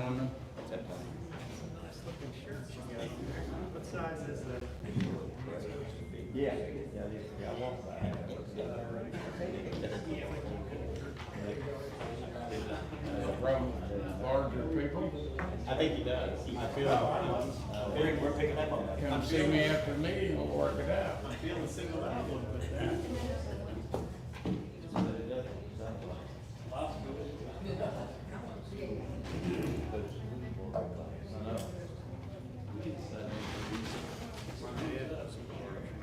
on them. What size is that? Yeah, I want that. From larger people, I think he does. I feel, we're picking up on that. come see me after the meeting, we'll work it out. I'm feeling singled out a little bit there.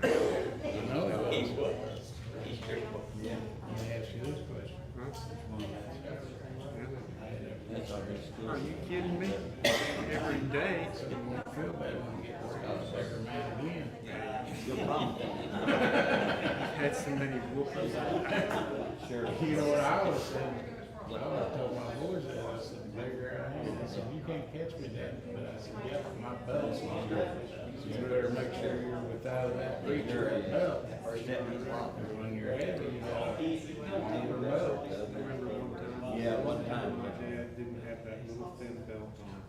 I know it He's was. what? He's sure. Yeah. Let me ask you this question. Are you kidding me? Every day. So you won't feel bad when you get a bigger man again. Had so many whoopers. Sure. You know what I always said? I always told my boys that. I said, the bigger I am, I said, you can't catch me, Dad. But I said, yeah, my belt's longer. So you better make sure you're without that reacher at belt. First step means long. Because when you're heavy, you got a longer belt. I remember one time. Yeah, one time. My dad didn't have that little thin belt on.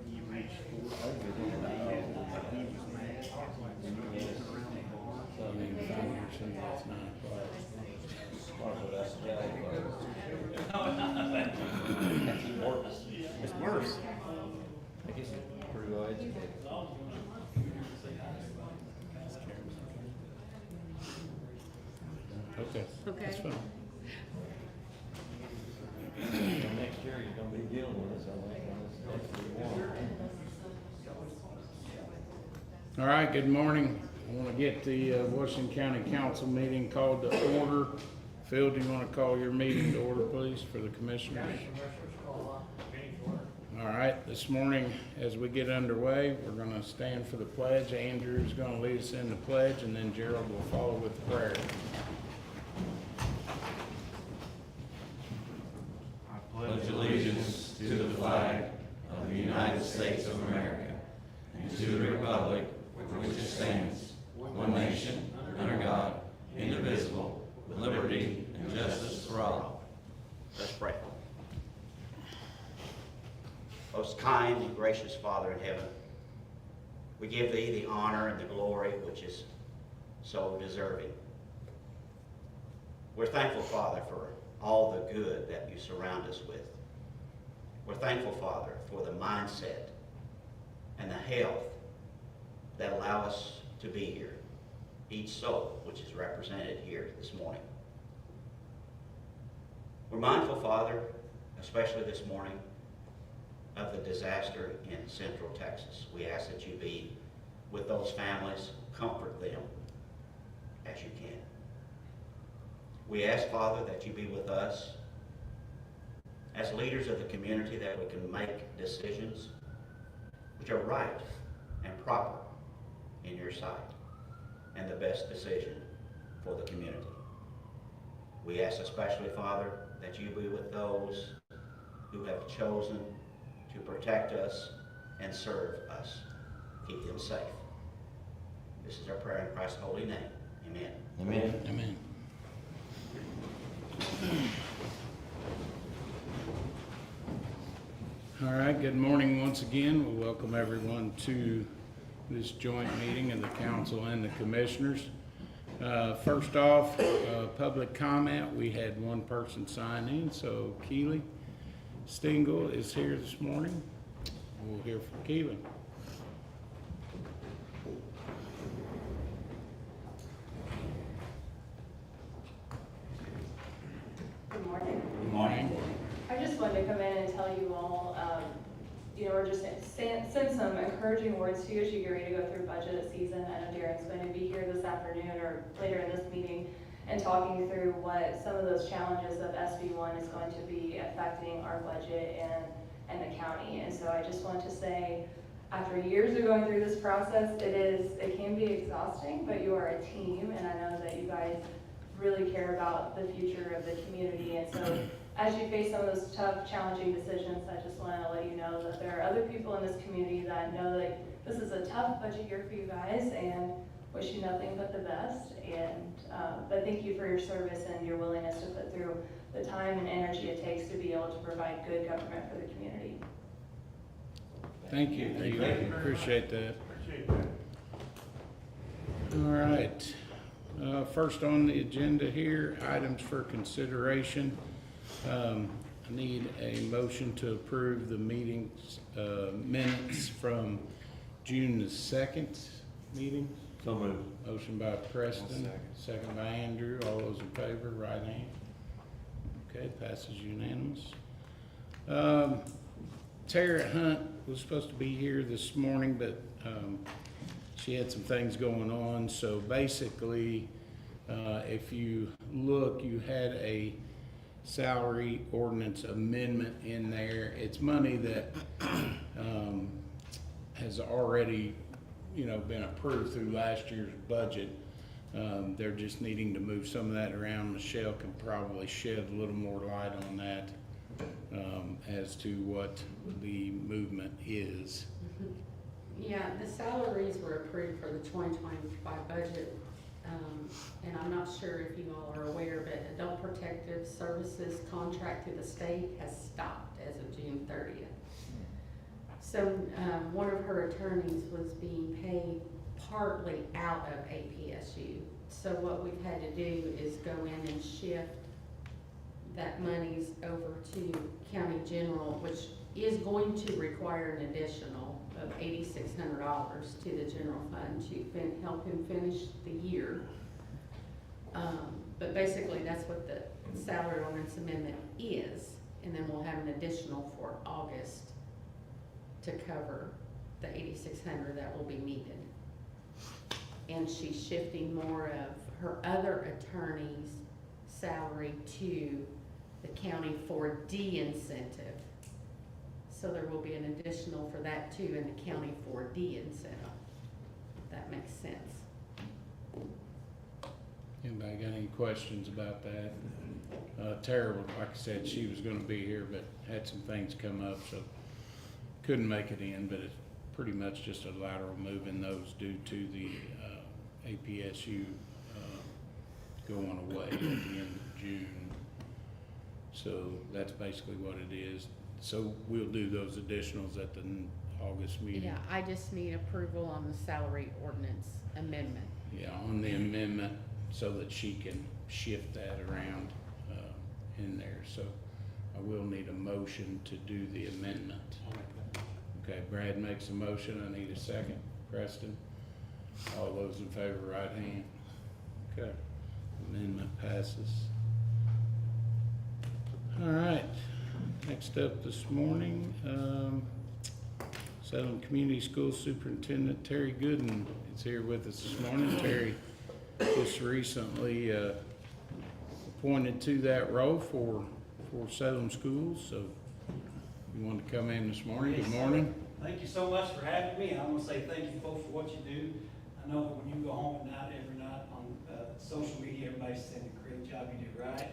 He reached for it. He was mad. When he was around the bar. So I mean, if I'm here soon, it's 9 o'clock. It's worse. I guess it's pretty well educated. Okay. Okay. That's fine. Next year, you're gonna be dealing with us, I think, that's what you want. All right, good morning. I want to get the Washington County Council meeting called to order. Phil, do you want to call your meeting to order, please, for the commissioners? All right, this morning, as we get underway, we're going to stand for the pledge. Andrew is going to lead us in the pledge, and then Gerald will follow with prayer. Pledge allegiance to the flag of the United States of America and to the republic for which it stands, one nation, under God, indivisible, with liberty and justice for all. Let's pray. Most kind and gracious Father in heaven, we give Thee the honor and the glory which is so deserving. We're thankful, Father, for all the good that You surround us with. We're thankful, Father, for the mindset and the health that allow us to be here, each soul which is represented here this morning. We're mindful, Father, especially this morning, of the disaster in Central Texas. We ask that You be with those families, comfort them as You can. We ask, Father, that You be with us as leaders of the community, that we can make decisions which are right and proper in Your sight and the best decision for the community. We ask especially, Father, that You be with those who have chosen to protect us and serve us. Keep them safe. This is our prayer in Christ's holy name. Amen. Amen. Amen. All right, good morning once again. We welcome everyone to this joint meeting of the council and the commissioners. First off, public comment. We had one person sign in, so Keely Stingle is here this morning. We'll hear from Keely. Good morning. Good morning. I just wanted to come in and tell you all, we're just send some encouraging words to you as you get ready to go through budget season. I know Darren's going to be here this afternoon or later in this meeting and talking through what some of those challenges of SB1 is going to be affecting our budget and the county. And so I just want to say, after years of going through this process, it can be exhausting, but you are a team, and I know that you guys really care about the future of the community. And so as you face some of those tough, challenging decisions, I just want to let you know that there are other people in this community that know that this is a tough budget year for you guys and wish you nothing but the best. And but thank you for your service and your willingness to put through the time and energy it takes to be able to provide good government for the community. Thank you. Thank you very much. Appreciate that. Appreciate that. All right. First on the agenda here, items for consideration. I need a motion to approve the meetings, minutes from June the 2nd meeting. So moved. Motion by Preston, second by Andrew. All those in favor, right hand. Okay, passes unanimous. Tara Hunt was supposed to be here this morning, but she had some things going on. So basically, if you look, you had a salary ordinance amendment in there. It's money that has already, been approved through last year's budget. They're just needing to move some of that around. Michelle can probably shed a little more light on that as to what the movement is. Yeah, the salaries were approved for the 2025 budget, and I'm not sure if you all are aware, but Adult Protective Services contract to the state has stopped as of June 30th. So one of her attorneys was being paid partly out of APSU. So what we've had to do is go in and shift that monies over to county general, which is going to require an additional of $8,600 to the general fund to help him finish the year. But basically, that's what the salary ordinance amendment is, and then we'll have an additional for August to cover the $8,600 that will be needed. And she's shifting more of her other attorney's salary to the county for de-incentive. So there will be an additional for that too in the county for de-incentive. If that makes sense. Anybody got any questions about that? Tara, like I said, she was gonna be here, but had some things come up, so couldn't make it in, but it's pretty much just a lateral move in those due to the APSU going away at the end of June. So that's basically what it is. So we'll do those additionals at the August meeting. Yeah, I just need approval on the salary ordinance amendment. Yeah, on the amendment, so that she can shift that around in there. So I will need a motion to do the amendment. Okay, Brad makes a motion. I need a second. Preston? All those in favor, right hand. Okay, amendment passes. All right, next up this morning, Salem Community School Superintendent Terry Gooden is here with us this morning. Terry just recently appointed to that role for Salem Schools, so you want to come in this morning? Good morning. Thank you so much for having me, and I want to say thank you folks for what you do. I know that when you go home at night, every night on social media, everybody's saying a great job you do, right?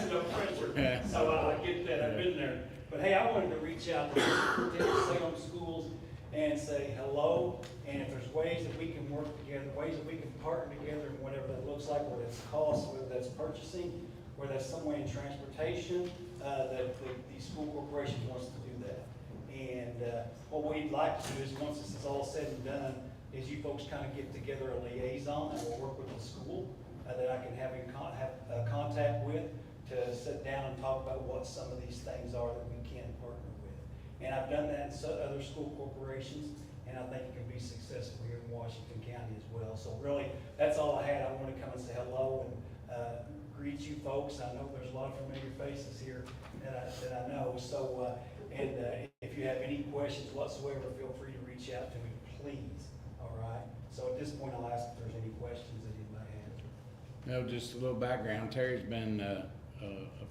No pressure. So I get that, I've been there. But hey, I wanted to reach out to the Salem schools and say hello, and if there's ways that we can work together, ways that we can partner together, and whatever that looks like, whether it's cost, whether that's purchasing, whether that's some way in transportation, that the school corporation wants to do that. And what we'd like to do is, once this is all said and done, is you folks kind of get together a liaison that will work with the school that I can have contact with to sit down and talk about what some of these things are that we can partner with. And I've done that in other school corporations, and I think it can be successful here in Washington County as well. So really, that's all I had. I want to come and say hello and greet you folks. I know there's a lot of familiar faces here that I know. So, and if you have any questions whatsoever, feel free to reach out to me, please. All right. So at this point, I'll ask if there's any questions that anybody has. No, just a little background. Terry's been a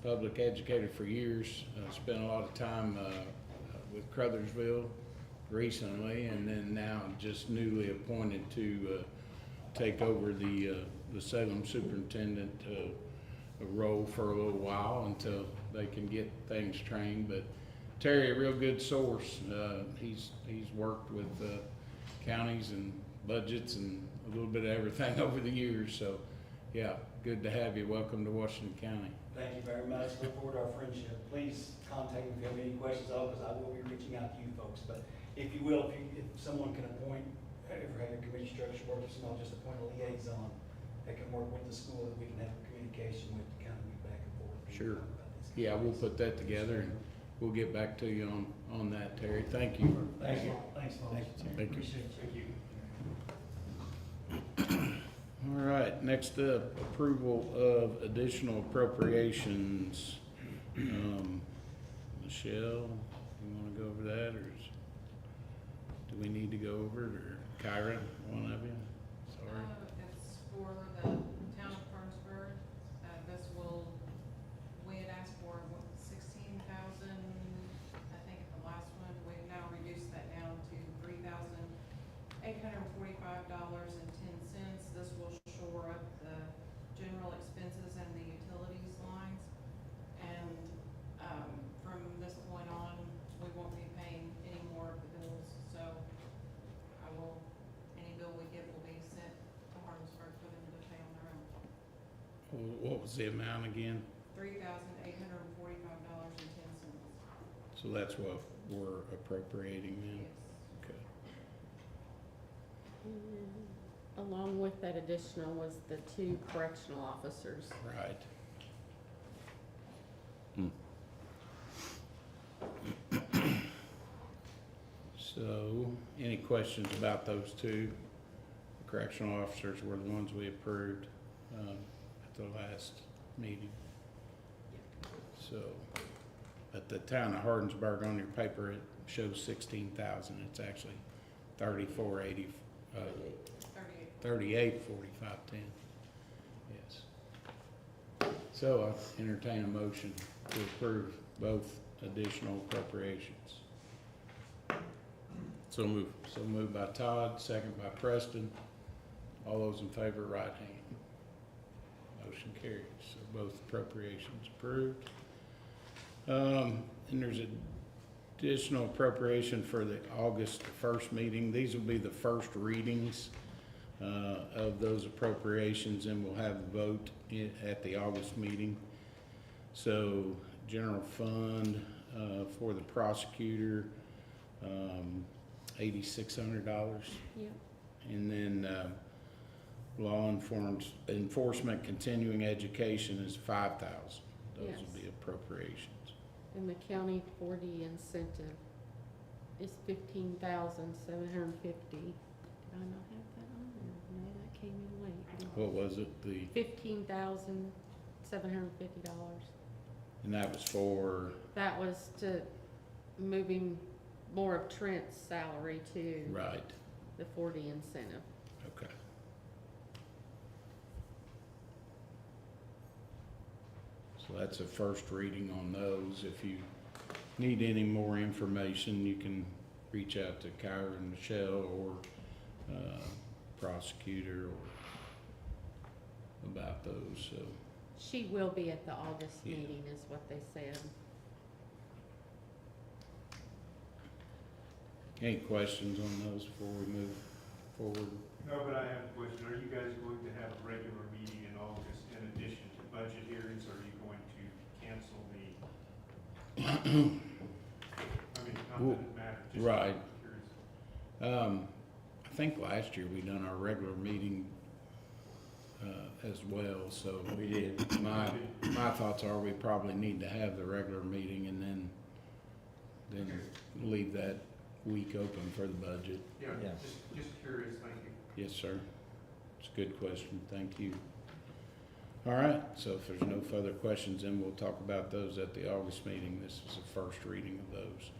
public educator for years. Spent a lot of time with Crothersville recently, and then now just newly appointed to take over the Salem superintendent role for a little while until they can get things trained. But Terry, a real good source. He's worked with counties and budgets and a little bit of everything over the years. So, yeah, good to have you. Welcome to Washington County. Thank you very much. Look forward to our friendship. Please contact me if you have any questions, because I will be reaching out to you folks. But if you will, if someone can appoint, if we have a committee structure work, if someone just appoint a liaison that can work with the school, that we can have communication with, to kind of be back and forth. Sure. about these Yeah, we'll things. put that together and we'll get back to you on that, Terry. Thank you. Thank you. Thanks, folks. Thank you. Appreciate you. All right, next up, approval of additional appropriations. Michelle, you wanna go over that, or do we need to go over it, or Kyra, one of you? Sorry. It's for the town of Parkersburg. This will, we had asked for 16,000, I think at the last one. We've now reduced that down to $3,845.10. This will shore up the general expenses and the utilities lines. And, from this point on, we won't be paying any more of the bills. So any bill we get will be sent to Hardinsburg for them to pay on their own. What was the amount again? $3,845.10. So that's what we're appropriating then? Yes. Okay. Along with that additional was the 2 correctional officers. Right. So, any questions about those 2? Correctional officers were the ones we approved at the last meeting. So, at the town of Hardinsburg, on your paper, it shows 16,000. It's actually 3480, 384510. Yes. So I entertain a motion to approve both additional appropriations. So move. So moved by Todd, second by Preston. All those in favor, right hand. Motion carries. So both appropriations approved. And there's additional appropriation for the August 1st meeting. These will be the first readings of those appropriations, and we'll have the vote at the August meeting. So general fund for the prosecutor, $8,600. Yep. And then law enforcement continuing education is $5,000. Those Yes. will be appropriations. And the county 40 incentive is 15,750. Did I not have that on there? No, that came in late. What was it? $15,750. And that was for, That was to moving more of Trent's salary to right, the 40 incentive. okay. So that's a first reading on those. If you need any more information, you can reach out to Kyra and Michelle or prosecutor or about those, so. She will be at the August Yeah. meeting is what they said. Any questions on those before we move forward? No, but I have a question. Are you guys going to have a regular meeting in August in addition to budget hearings, or are you going to cancel the? I mean, not that it matters, just Right. curious. I think last year we done our regular meeting as well, so. We did. My thoughts are we probably need to have the regular meeting and then leave that week open for the budget. Yeah, Yeah. just curious, thank you. Yes, sir. It's a good question. Thank you. All right, so if there's no further questions, then we'll talk about those at the August meeting. This is the first reading of those.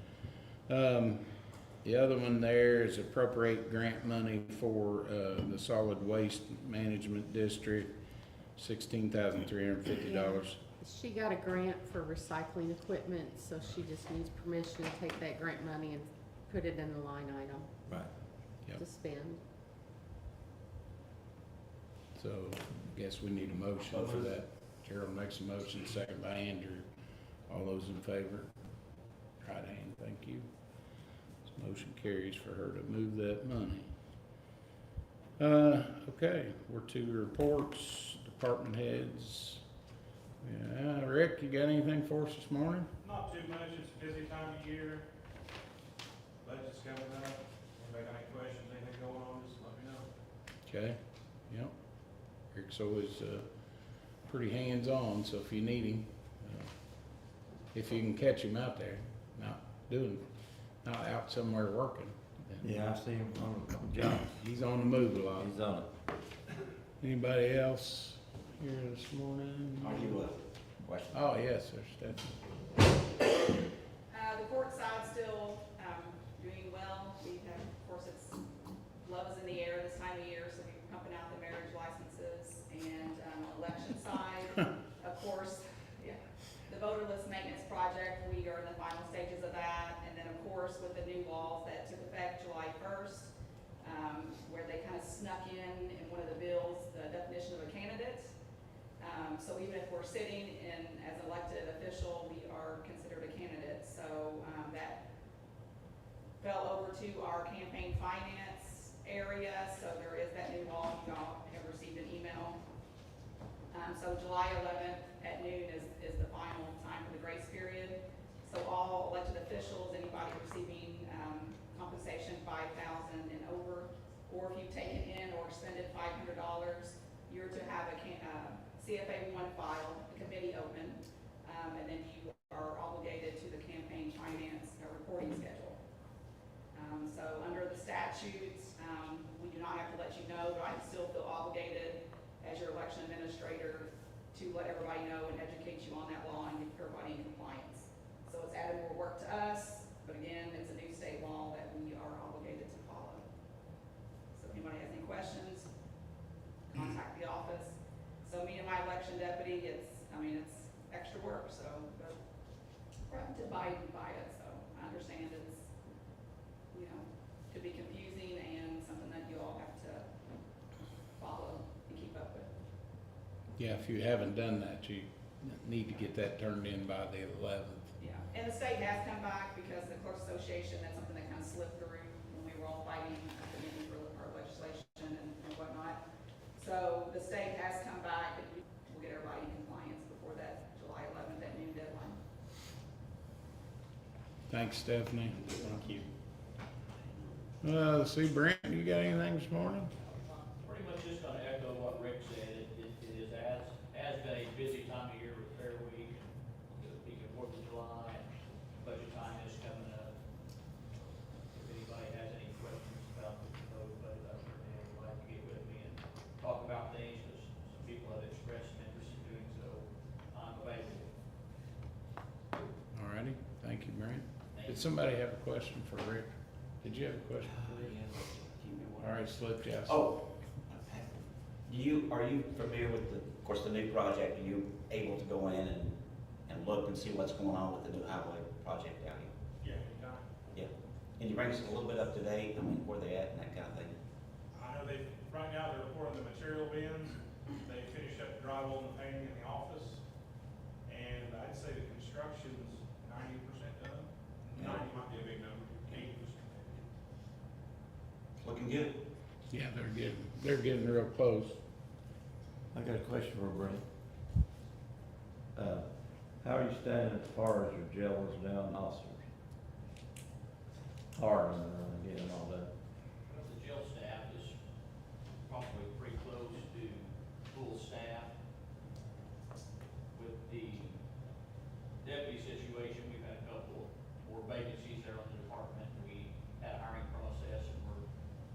The other one there is appropriate grant money for the solid waste management district, $16,350. She got a grant for recycling equipment, so she just needs permission to take that grant money and put it in the line item Right. Yep. to spend. So I guess we need a motion for that. Gerald makes a motion, second by Andrew. All those in favor? Right hand, thank you. This motion carries for her to move that money. Okay, we're to reports, department heads. Yeah, Rick, you got anything for us this morning? Not too much, it's a busy time of year. Budget's coming up. Anybody got any questions, anything going on, just let me know. Okay, yep. Rick's always, pretty hands-on, so if you need him, if you can catch him out there, not out somewhere working. then Yeah, I see him on a couple jobs. He's on the move a lot. He's on it. Anybody else here this morning? Are you, question? Oh, yes, there's Stephanie. The court side still, doing well. We have, of course, it's love is in the air this time of year, so we're pumping out the marriage licenses. And, election side, of course, yeah, the voter list maintenance project, we are in the final stages of that. And then, of course, with the new laws that took effect July 1st, where they kind of snuck in one of the bills, the definition of a candidate. So even if we're sitting in as an elected official, we are considered a candidate. So that fell over to our campaign finance area. So there is that new law. You all have received an email. So July 11th at noon is the final time for the grace period. So all elected officials, anybody receiving compensation $5,000 and over, or if you've taken in or expended $500, you're to have a CFA 1 file, a committee open, and then you are obligated to the campaign finance reporting schedule. So under the statutes, we do not have to let you know, but I still feel obligated as your election administrator to let everybody know and educate you on that law and get everybody in compliance. So it's added more work to us, but again, it's a new state law that we are obligated to follow. So if anybody has any questions, contact the office. So me and my election deputy, it's extra work, so, but we're having to abide by it, so I understand it's, could be confusing and something that you all have to follow and keep up with. Yeah, if you haven't done that, you need to get that turned in by the 11th. Yeah, and the state has come back because the Clerks Association, that's something that kind of slipped through when we were all fighting at the beginning for our legislation and whatnot. So the state has come back and we'll get everybody in compliance before that July 11th, that noon deadline. Thanks, Stephanie. Thank you. See, Brent, you got anything this morning? Pretty much just gonna echo what Rick said. It has been a busy time of year with Fair Week and the week of 4th of July. Budget time is coming up. If anybody has any questions about the proposed budget, I certainly would like to get with me and talk about things, because some people have expressed some interest in doing so. I'm available. All righty, thank you, Brent. Did somebody have a question for Rick? Did you have a question for Rick? All right, Slip, yes. Oh, are you familiar with of course, the new project? Are you able to go in and look and see what's going on with the new highway project down here? Yeah, anytime. Yeah. Can you bring us a little bit up to date? I mean, where they at and that kind of thing? I know right now they're pouring the material bins. They finished up the drywall and the painting in the office. And I'd say the construction's 90% done. Yeah. 90 might be a big number, 80%. Looking good. Yeah, they're getting real close. I got a question for Brent. How are you standing as far as your jailers down officers? Harlan and getting all that. The jail staff is probably pretty close to full staff. With the deputy situation, we've had a couple more vacancies there on the department. We had a hiring process and we're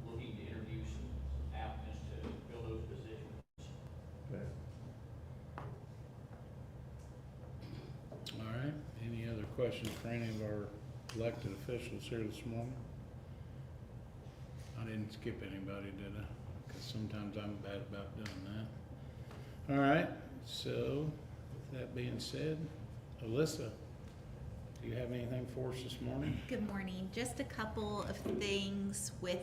looking to interview some applicants to fill those positions. Okay. All right, any other questions for any of our elected officials here this morning? I didn't skip anybody, did I? Because sometimes I'm bad about doing that. All right, so with that being said, Alyssa, do you have anything for us this morning? Good morning. Just a couple of things with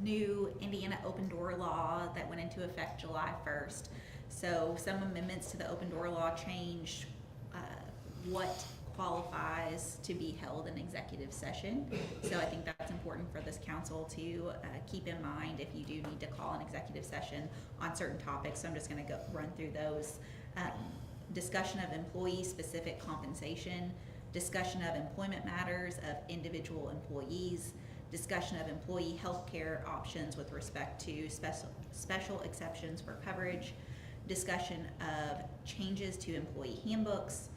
new Indiana open door law that went into effect July 1st. So some amendments to the open door law changed what qualifies to be held in executive session. So I think that's important for this council to keep in mind if you do need to call an executive session on certain topics. So I'm just going to run through those. discussion of employee-specific compensation, discussion of employment matters of individual employees, discussion of employee health care options with respect to special exceptions for coverage, discussion of changes to employee handbooks,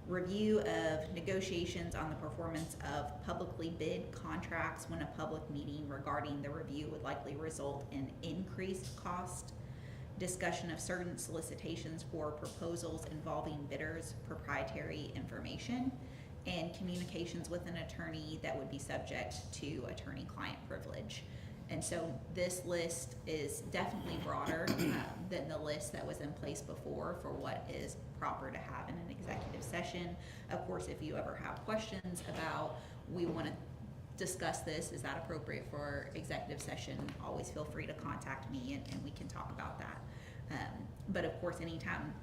review of negotiations on the performance of publicly bid contracts when a public meeting regarding the review would likely result in increased cost, discussion of certain solicitations for proposals involving bidders' proprietary information, and communications with an attorney that would be subject to attorney-client privilege. And so this list is definitely broader than the list that was in place before for what is proper to have in an executive session. Of course, if you ever have questions about, we want to discuss this, is that appropriate for executive session, always feel free to contact me and we can talk about that. But of course, anytime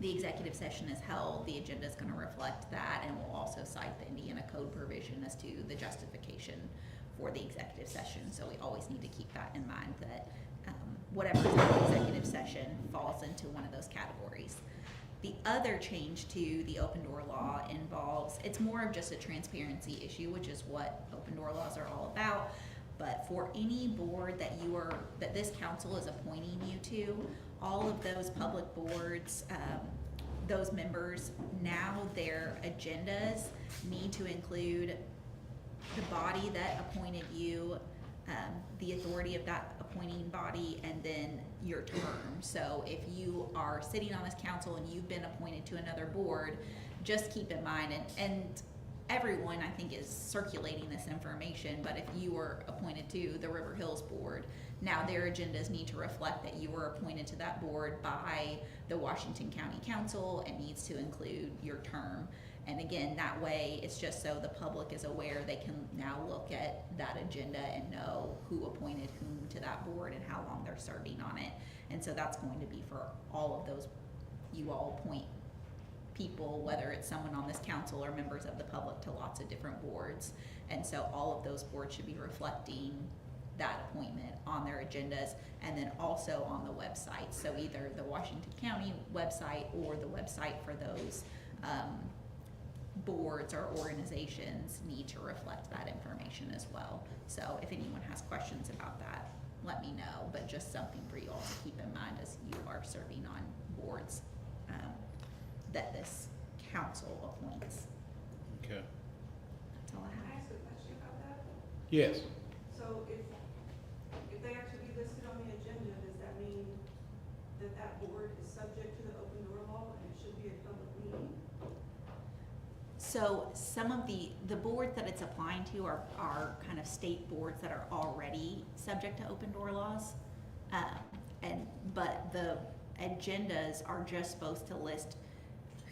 the executive session is held, the agenda is going to reflect that, and we'll also cite the Indiana Code provision as to the justification for the executive session. So we always need to keep that in mind, that whatever is in the executive session falls into one of those categories. The other change to the open door law involves, it's more of just a transparency issue, which is what open door laws are all about. But for any board that this council is appointing you to, all of those public boards, those members, now their agendas need to include the body that appointed you, the authority of that appointing body, and then your term. So if you are sitting on this council and you've been appointed to another board, just keep in mind, and everyone, I think, is circulating this information, but if you were appointed to the River Hills Board, now their agendas need to reflect that you were appointed to that board by the Washington County Council and needs to include your term. And again, that way, it's just so the public is aware, they can now look at that agenda and know who appointed whom to that board and how long they're serving on it. And so that's going to be for all of those, you all appoint people, whether it's someone on this council or members of the public, to lots of different boards. And so all of those boards should be reflecting that appointment on their agendas, and then also on the website. So either the Washington County website or the website for those boards or organizations need to reflect that information as well. So if anyone has questions about that, let me know, but just something for you all to keep in mind as you are serving on boards that this council appoints. Okay. That's all I Can I have. ask a question about that? Yes. So if they are to be listed on the agenda, does that mean that that board is subject to the open door law and it should be a public meeting? So some of the boards that it's applying to are kind of state boards that are already subject to open door laws. But the agendas are just supposed to list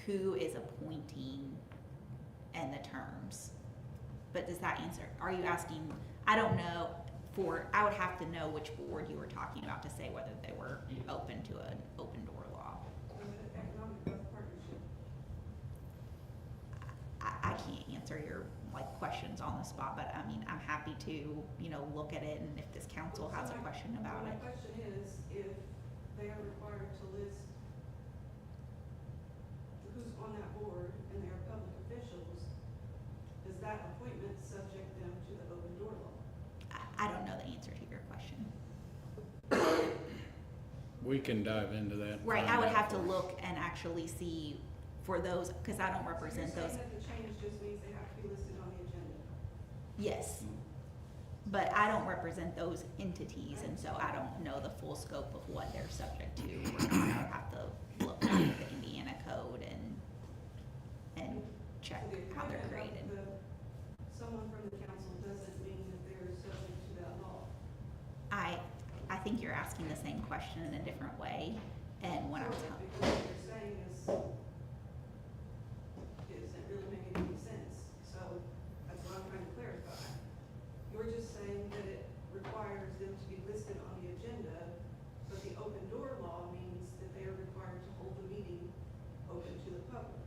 who is appointing and the terms. But does that answer? Are you asking, I don't know, I would have to know which board you were talking about to say whether they were open to an open door law. Or the economic growth partnership? I can't answer your questions on the spot, but I mean, I'm happy to, look at it, and if this council has a question about it. My question is, if they are required to list who's on that board and they're public officials, does that appointment subject them to the open door law? I don't know the answer to your question. We can dive into that. Right, I would have to look and actually see for those, because I don't represent So you're those. saying that the change just means they have to be listed on the agenda? Yes. But I don't represent those entities, and so I don't know the full scope of what they're subject to or not. I would have to look at the Indiana Code and check So the how they're appointment created. of someone from the council doesn't mean that they're subject to that law? I think you're asking the same question in a different way, and when I'm Sort of, telling. because what you're saying isn't really making any sense, so that's what I'm trying to clarify. You're just saying that it requires them to be listed on the agenda, but the open door law means that they are required to hold the meeting open to the public.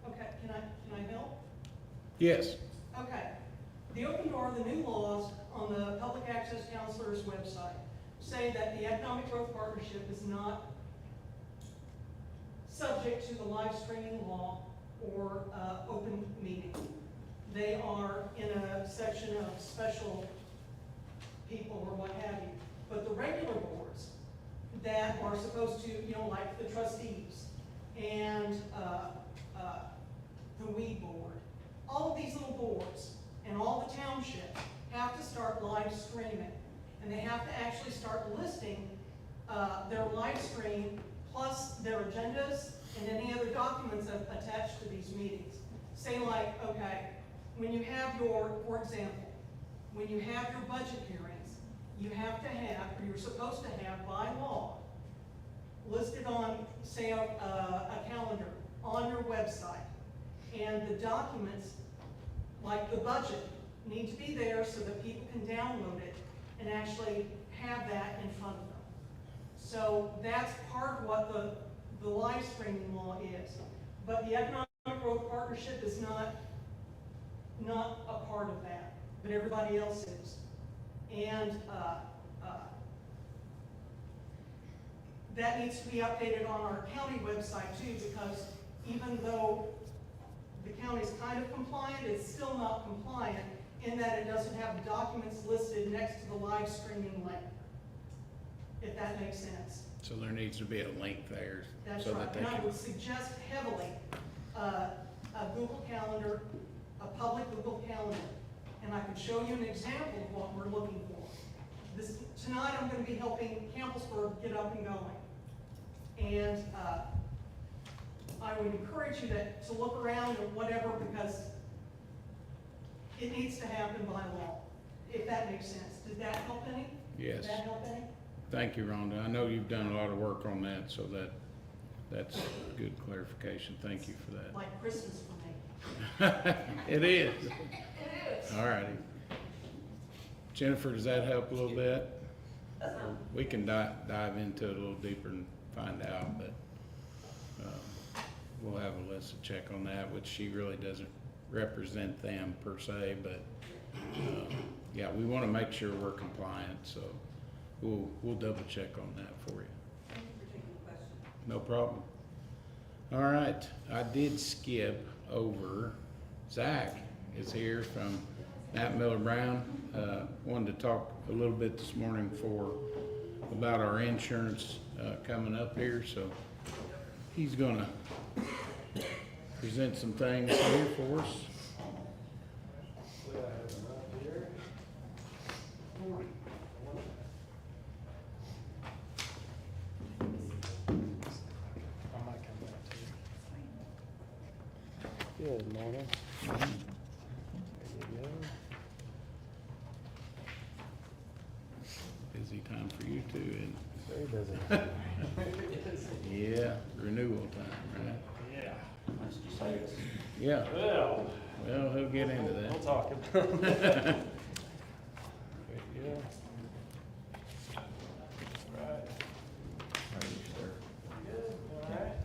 Okay, can I help? Yes. Okay. The open door, the new laws on the Public Access Counselor's website say that the Economic Growth Partnership is not subject to the live streaming law or open meeting. They are in a section of special people or what have you. But the regular boards that are supposed to, you know, like the trustees and the weed board, all of these little boards and all the townships have to start live streaming. And they have to actually start listing their live stream plus their agendas and any other documents attached to these meetings. Say like, okay, when you have your, for example, when you have your budget hearings, you have to have, or you're supposed to have by law, listed on, say, a calendar on your website. And the documents, like the budget, need to be there so that people can download it and actually have that in front of them. So that's part of what the live streaming law is. But the Economic Growth Partnership is not a part of that, but everybody else is. And that needs to be updated on our county website too, because even though the county is kind of compliant, it's still not compliant in that it doesn't have the documents listed next to the live streaming link, if that makes sense. So there needs to be a link there. That's so right, that they and I can, would suggest heavily a Google Calendar, a public Google Calendar, and I can show you an example of what we're looking for. Tonight I'm going to be helping Campbellsburg get up and going. And I would encourage you to look around or whatever, because it needs to happen by law, if that makes sense. Did that help any? yes. Did that help any? Thank you, Rhonda. I know you've done a lot of work on that, so that's good clarification. Thank you for that. Like Christmas for me. It is. It is. All righty. Jennifer, does that help a little bit? We can dive into it a little deeper and find out, but we'll have Alyssa check on that, which she really doesn't represent them per se, but yeah, we want to make sure we're compliant, so we'll double check on that for you. Thank you for taking the question. No problem. All right, I did skip over, Zach is here from Matt Miller Brown. Wanted to talk a little bit this morning about our insurance coming up here, so he's gonna present some things here for us. Good morning. There you go. Busy time for you too, and Very busy. yeah, renewal time, right? Yeah. Let's just say it's Yeah, Well, well, he'll get into we'll that. talk about it. There you go. Right. Good, all right.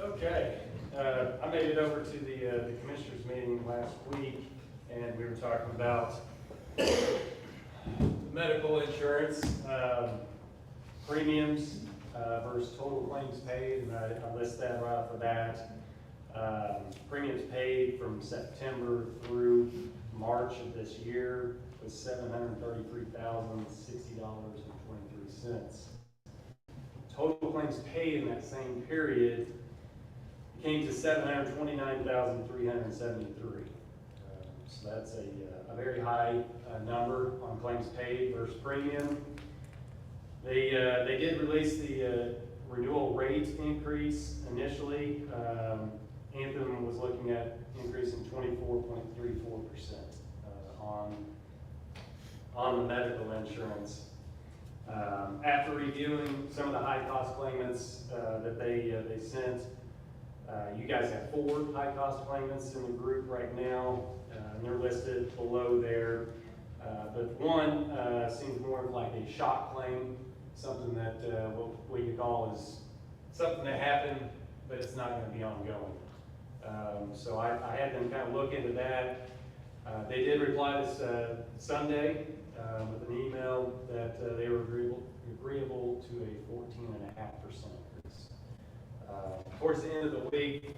Okay, I made it over to the commissioners meeting last week, and we were talking about medical insurance, premiums versus total claims paid, and I list that right off the bat. Premiums paid from September through March of this year was $733,060.23. Total claims paid in that same period came to $729,373. So that's a very high number on claims paid versus premium. They did release the renewal rate increase initially. Anthem was looking at increasing 24.34% on the medical insurance. After reviewing some of the high cost claimants that they sent, you guys have 4 high cost claimants in the group right now, and they're listed below there. But one seems more like a shock claim, something that what you call is something that happened but it's not gonna be ongoing. So I had them kind of look into that. They did reply this Sunday with an email that they were agreeable to a 14.5% increase. Towards the end of the week,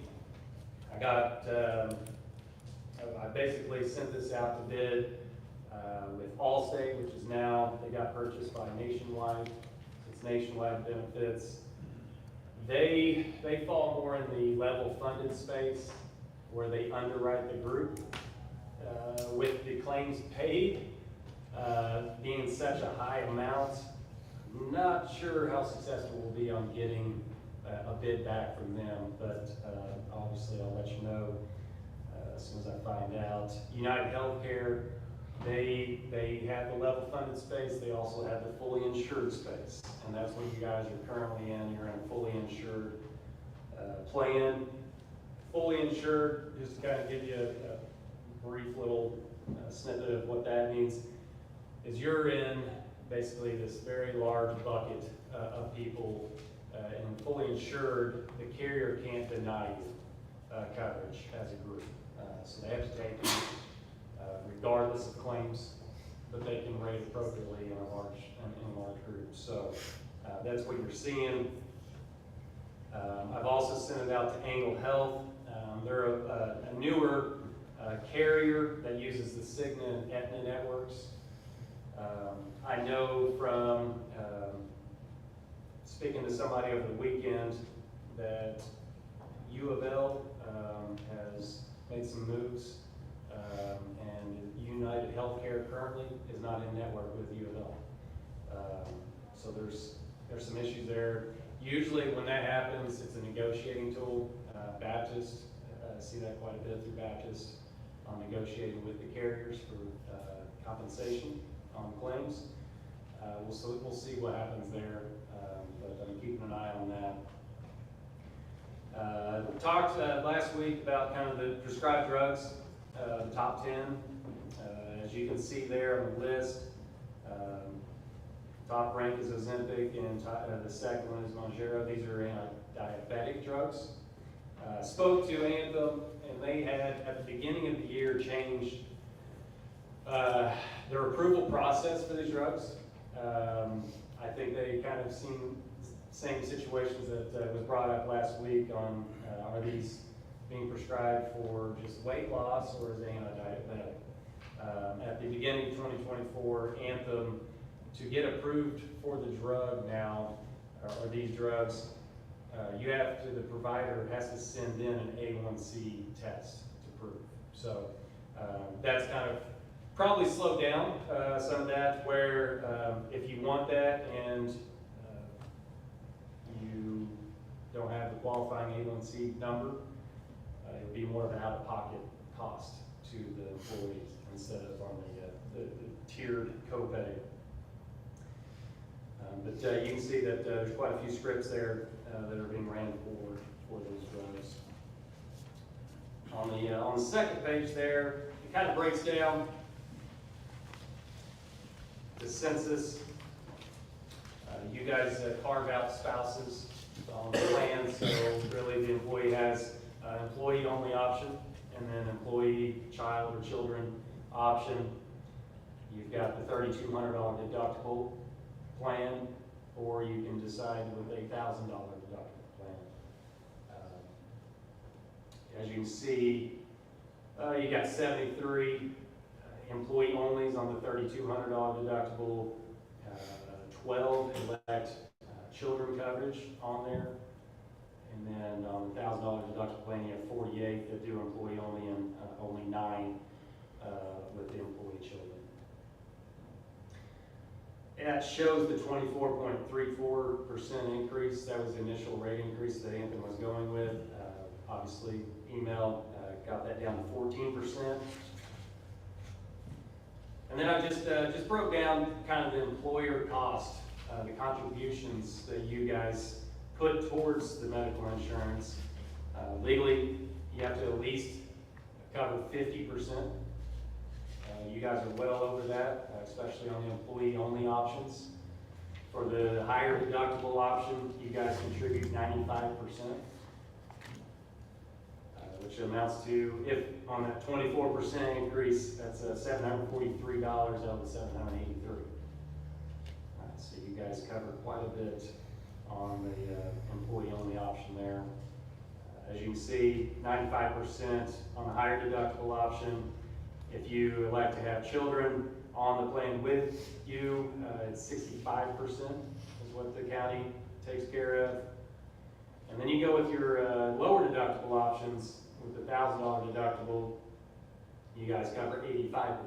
I got, I basically sent this out to bid with Allstate, which is now, they got purchased by Nationwide. It's Nationwide Benefits. They fall more in the level funded space where they underwrite the group. With the claims paid being such a high amount, not sure how successful we'll be on getting a bid back from them, but obviously I'll let you know as soon as I find out. United Healthcare, they have the level funded space. They also have the fully insured space, and that's what you guys are currently in. You're in a fully insured plan. Fully insured, just to kind of give you a brief little snippet of what that means, is you're in basically this very large bucket of people. And fully insured, the carrier can't deny you coverage as a group. So they have to take you regardless of claims, but they can rate appropriately in a large group. So that's what you're seeing. I've also sent it out to Angle Health. They're a newer carrier that uses the Cigna and Aetna networks. I know from speaking to somebody over the weekend that U of L has made some moves, and United Healthcare currently is not in network with U of L. So there's some issues there. Usually when that happens, it's a negotiating tool. Baptist, see that quite a bit through Baptist on negotiating with the carriers for compensation on claims. We'll see what happens there, but I'm keeping an eye on that. Talked last week about kind of the prescribed drugs, the top 10. As you can see there on the list, top rank is Ozempic, and the second one is Mounjaro. These are anti-diabetic drugs. Spoke to Anthem, and they had, at the beginning of the year, changed their approval process for these drugs. I think they kind of seen same situations that was brought up last week on are these being prescribed for just weight loss or as anti-diabetic. At the beginning of 2024, Anthem, to get approved for the drug now, or these drugs, the provider has to send in an A1C test to prove. So that's kind of probably slowed down some of that, where if you want that and you don't have the qualifying A1C number, it would be more of an out-of-pocket cost to the employees instead of on the tiered copay. But you can see that there's quite a few scripts there that are being ran for those drugs. On the second page there, it kind of breaks down the census. You guys carve out spouses on the plan, so really the employee has employee-only option, and then employee, child, or children option. You've got the $3,200 deductible plan, or you can decide with a $1,000 deductible plan. As you can see, you got 73 employee onlys on the $3,200 deductible, 12 elect children coverage on there, and then on the $1,000 deductible plan, you have 48 that do employee only, and only 9 with the employee children. And that shows the 24.34% increase. That was the initial rate increase that Anthem was going with. Obviously, email got that down to 14%. And then I just broke down kind of the employer cost, the contributions that you guys put towards the medical insurance. Legally, you have to at least cover 50%. You guys are well over that, especially on the employee-only options. For the higher deductible option, you guys contribute 95%. which amounts to, if on that 24% increase, that's $743 out of the $783. So you guys covered quite a bit on the employee-only option there. As you can see, 95% on the higher deductible option. If you elect to have children on the plan with you, it's 65% is what the county takes care of. And then you go with your lower deductible options with the $1,000 deductible, you guys cover 85%.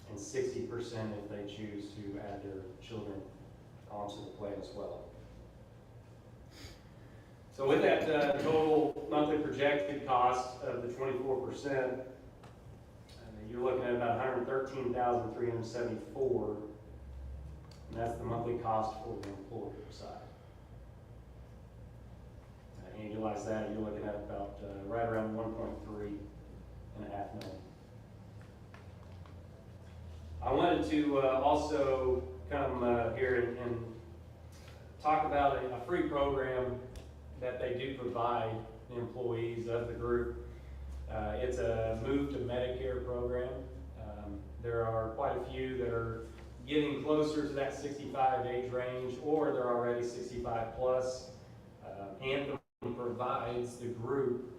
And 60% if they choose to add their children onto the plan as well. So with that total monthly projected cost of the 24%, you're looking at about $113,374, and that's the monthly cost for the employer side. Annualize that, you're looking at about right around 1.3 million. I wanted to also come here and talk about a free program that they do provide the employees of the group. It's a Move to Medicare program. There are quite a few that are getting closer to that 65 age range, or they're already 65 plus. Anthem provides the group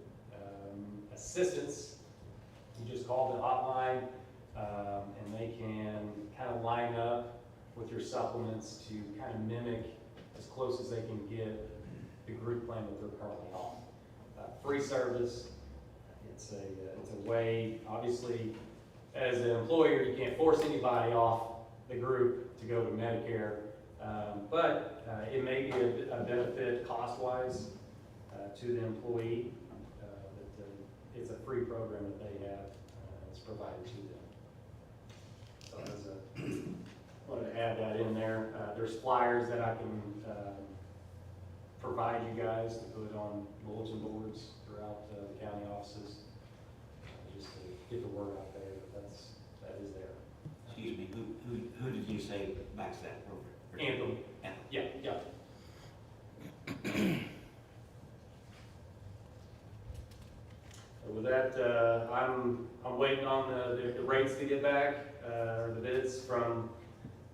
assistance. You just call the hotline, and they can kind of line up with your supplements to kind of mimic as close as they can get the group plan that they're currently on. Free service. It's a way, obviously, as an employer, you can't force anybody off the group to go to Medicare, but it may be a benefit cost-wise to the employee. It's a free program that they have. It's provided to them. So wanted to add that in there. There's flyers that I can provide you guys to put on bulletin boards throughout the county offices, just to get the word out there. That is there. Excuse me, who did you say backs that program? Anthem. Anthem. Yeah. So with that, I'm waiting on the rates to get back, or the bids from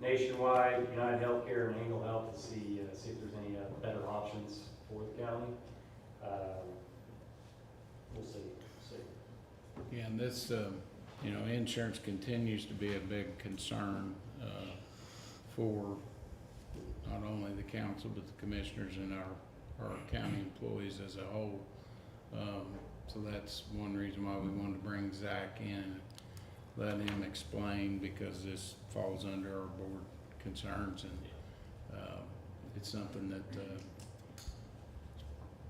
Nationwide, United Healthcare, and Angle Health to see if there's any better options for the county. We'll see. Yeah, and this, insurance continues to be a big concern for not only the council, but the commissioners and our county employees as a whole. So that's one reason why we wanted to bring Zach in, let him explain, because this falls under our board concerns, and it's something that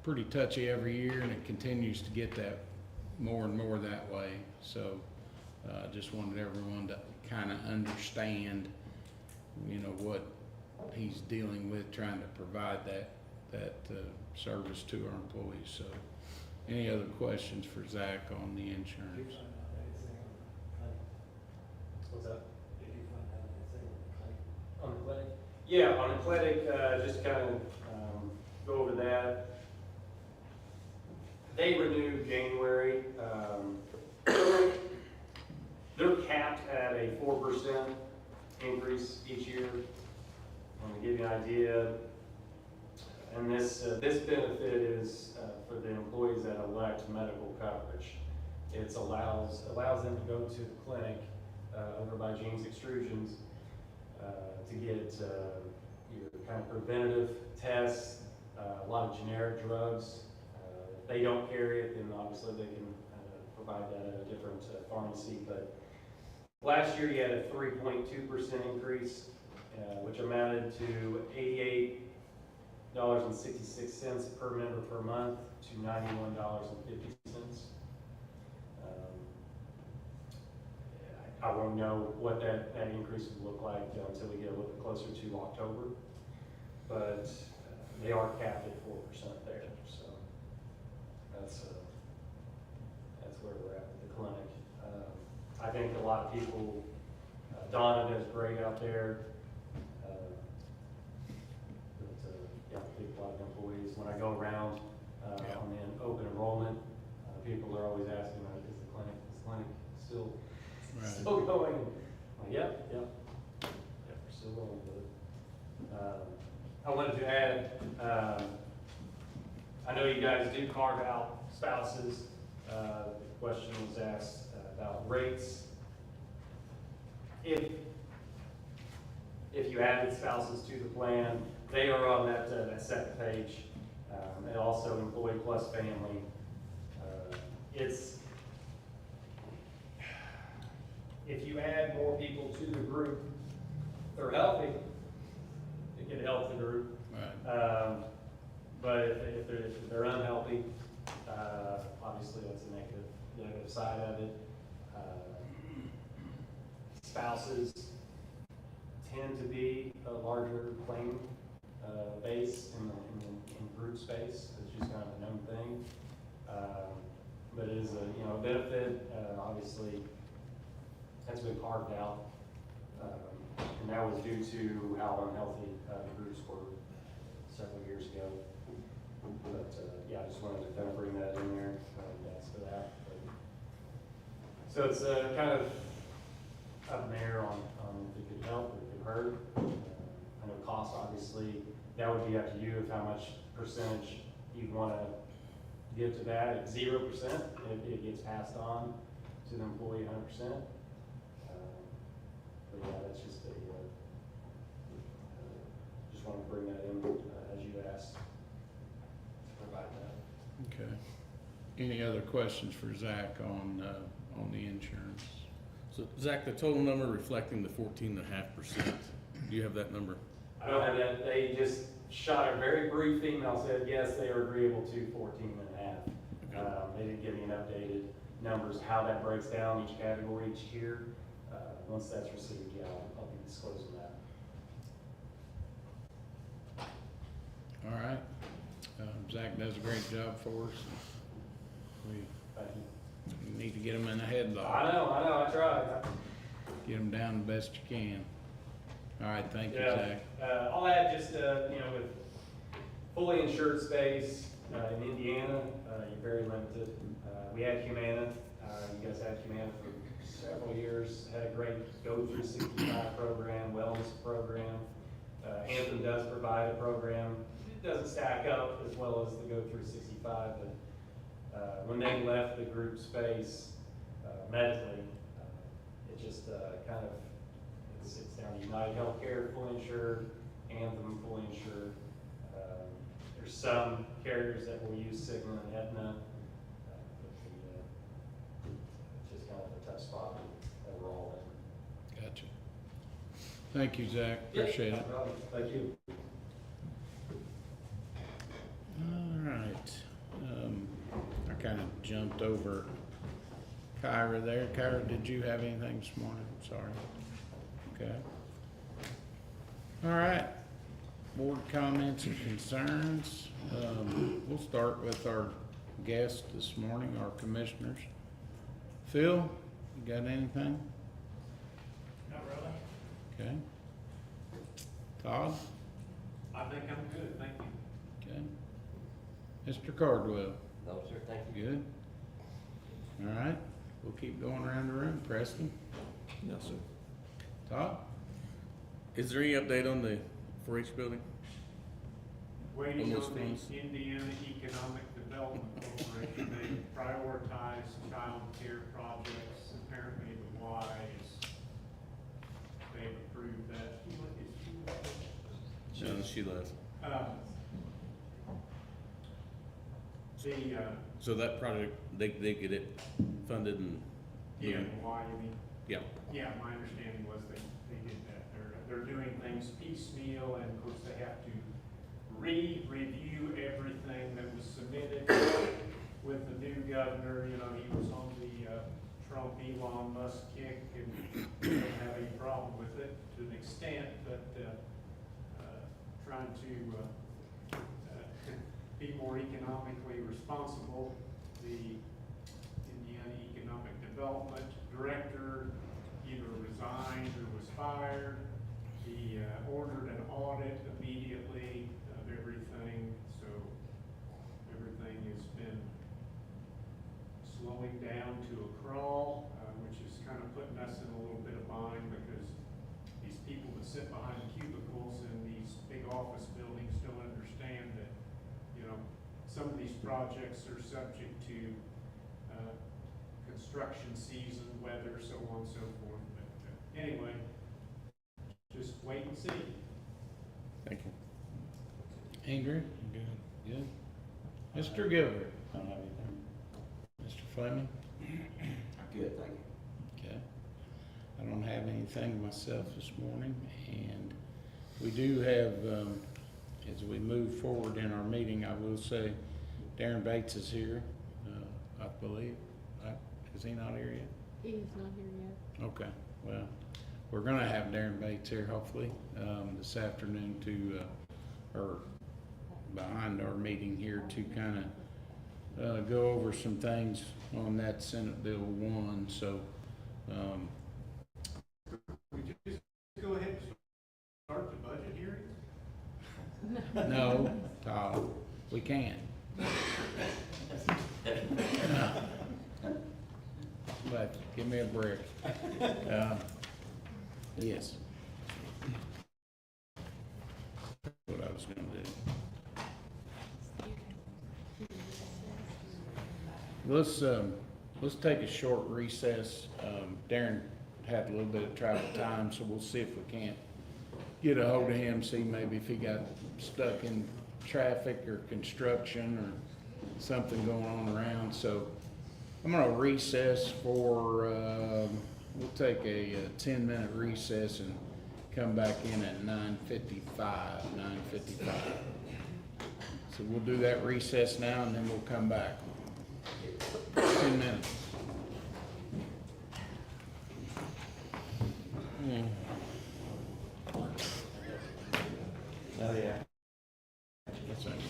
pretty touchy every year, and it continues to get that more and more that way. So just wanted everyone to kind of understand, what he's dealing with, trying to provide that service to our employees. So any other questions for Zach on the insurance? What's that? Did you find out anything on the clinic? Yeah, on the clinic, just kind of go over that. They renewed January. They're capped at a 4% increase each year. To give you an idea, and this benefit is for the employees that elect medical coverage. It allows them to go to the clinic over by Jean's Extrusions to get your kind of preventative tests, a lot of generic drugs. If they don't carry it, then obviously they can provide that at a different pharmacy. But last year you had a 3.2% increase, which amounted to $88.66 per member per month to $91.50. I won't know what that increase would look like until we get a little bit closer to October, but they are capped at 4% there, so that's where we're at with the clinic. I think a lot of people, Donna does great out there, but I think a lot of employees, when I go around on the open enrollment. People are always asking, is the clinic still, Right. still going? I'm like, yep, we're still going with it. I wanted to add, I know you guys do carve out spouses. The question was asked about rates. If you added spouses to the plan, they are on that second page. And also employee plus family. If you add more people to the group, they're healthy, it can help the group. Right. But if they're unhealthy, obviously that's a negative side of it. Spouses tend to be a larger claim base in group space. It's just kind of a known thing. But it is a benefit. Obviously, that's been carved out, and that was due to how unhealthy the groups were several years ago. But yeah, I just wanted to kind of bring that in there and ask for that. So it's kind of up in the air on if it could help or if it could hurt. I know cost, obviously, that would be up to you of how much percentage you'd want to give to that. At 0%, it gets passed on to the employee 100%. But yeah, that's just just want to bring that in as you asked to provide that. Okay. Any other questions for Zach on the insurance? So Zach, the total number reflecting the 14.5%, do you have that number? I don't have that. They just shot a very brief email, said yes, they are agreeable to 14.5. They didn't give me an updated numbers, how that breaks down each category, each tier. Once that's received, yeah, I'll be disclosing that. All right. Zach does a great job for us. Thank you. We need to get him in the headlock. I know, I tried. Get him down the best you can. All right, thank you, Yeah. Zach. I'll add just, with fully insured space in Indiana, you're very limited. We had Humana. You guys had Humana for several years. Had a great Go 365 program, wellness program. Anthem does provide a program. It doesn't stack up as well as the Go 365, but when they left the group space medically, it just kind of it's down to United Healthcare fully insured, Anthem fully insured. There's some carriers that will use Cigna and Aetna. It's just kind of a tough spot that we're all in. Gotcha. Thank you, Zach. Appreciate it. No problem. Thank you. All right. I kind of jumped over Kyra there. Kyra, did you have anything this morning? Sorry. Okay. All right. Board comments and concerns. We'll start with our guest this morning, our commissioners. Phil, you got anything? Not really. Okay. Todd? I think I'm good, thank you. Okay. Mr. Cardwell? No, sir, thank you. Good. All right. We'll keep going around the room. Preston? No, sir. Todd? Is there any update on the 4-H building? Waiting Almost on the finished. Indiana Economic Development Corporation, they prioritize child care projects, apparently the Y is, they've approved that. No, she left. So that project, they get it funded and. Yeah, why, you mean? Yeah. Yeah, my understanding was they did that. They're doing things piecemeal, and of course they have to review everything that was submitted with the new governor. You know, he was on the Trump Elon Musk kick and don't have any problem with it to an extent, but trying to be more economically responsible. The Indiana Economic Development Director either resigned or was fired. He ordered an audit immediately of everything, so everything has been slowing down to a crawl, which is kind of putting us in a little bit of bind because these people that sit behind cubicles in these big office buildings don't understand that, you know, some of these projects are subject to construction season, weather, so on and so forth. But anyway, just wait and see. Thank you. Andrew? Good. Good. Mr. Gilbert? I don't have anything. Mr. Fleming? Good, thank you. Okay. I don't have anything myself this morning, and we do have, as we move forward in our meeting, I will say Darren Bates is here, I believe. Is he not here yet? He is not here yet. Okay, well, we're gonna have Darren Bates here hopefully, this afternoon to, or behind our meeting here to kinda, go over some things on that Senate Bill 1, so, We just go ahead and start the budget hearing? no, Todd, we can. But give me a break. Yes. What I was gonna do. Let's take a short recess. Darren had a little bit of travel time, so we'll see if we can't get a hold of him, see maybe if he got stuck in traffic or construction or something going on around. So I'm gonna recess for, we'll take a 10-minute recess and come back in at 9:55. So we'll do that recess now and then we'll come back. 10 minutes. Oh, yeah. That's right.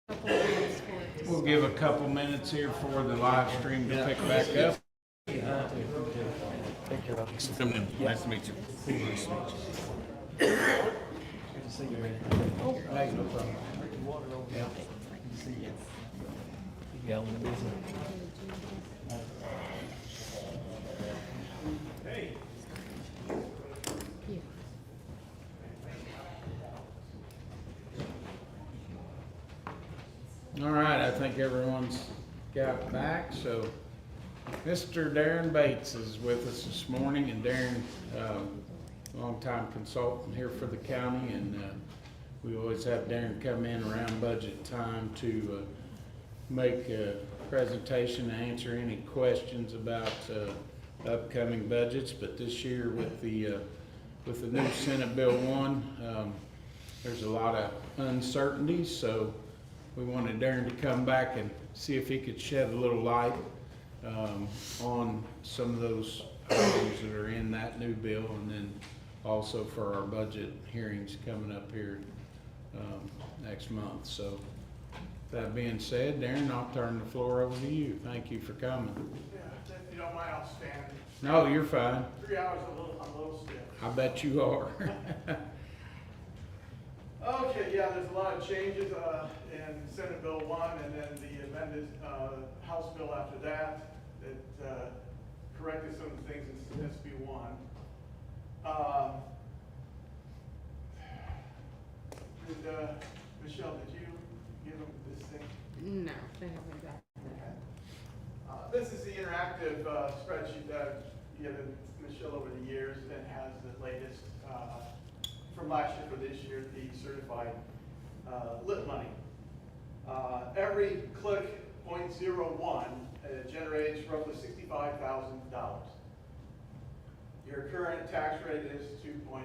couple of minutes for it to We'll give a couple minutes here for the live stream to pick back up. Come in. Nice to meet you. Nice to meet you. Hey, no problem. All right, I think everyone's got back, so Mr. Darren Bates is with us this morning, and Darren, longtime consultant here for the county, and we always have Darren come in around budget time to make a presentation and answer any questions about upcoming budgets. But this year with the new Senate Bill 1, there's a lot of uncertainties, so we wanted Darren to come back and see if he could shed a little light on some of those items that are in that new bill, and then also for our budget hearings coming up here next month. So that being said, Darren, I'll turn the floor over to you. Thank you for coming. Yeah, if you don't mind, I'll stand. No, you're fine. 3 hours, I'm a little stiff. I bet you are. Okay, yeah, there's a lot of changes in Senate Bill 1 and then the amended House bill after that corrected some of the things in SB 1. Michelle, did you give them this thing? No, they haven't got that. This is the interactive spreadsheet that I've given Michelle over the years and has the latest from last year for this year, the certified lit money. Every click 0.01 generates roughly $65,000. Your current tax rate is 2.0.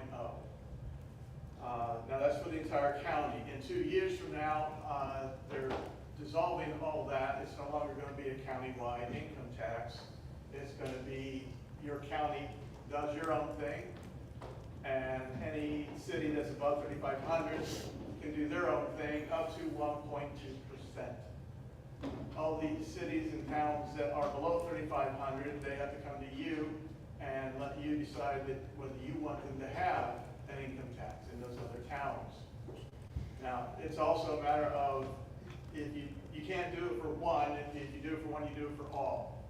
Now that's for the entire county. In 2 years from now, they're dissolving all that. It's no longer going to be a countywide income tax. It's going to be your county does your own thing, and any city that's above 3,500 can do their own thing up to 1.2%. All the cities and towns that are below 3,500, they have to come to you and let you decide that whether you want them to have an income tax in those other towns. Now, it's also a matter of if you can't do it for one, if you do it for one, you do it for all.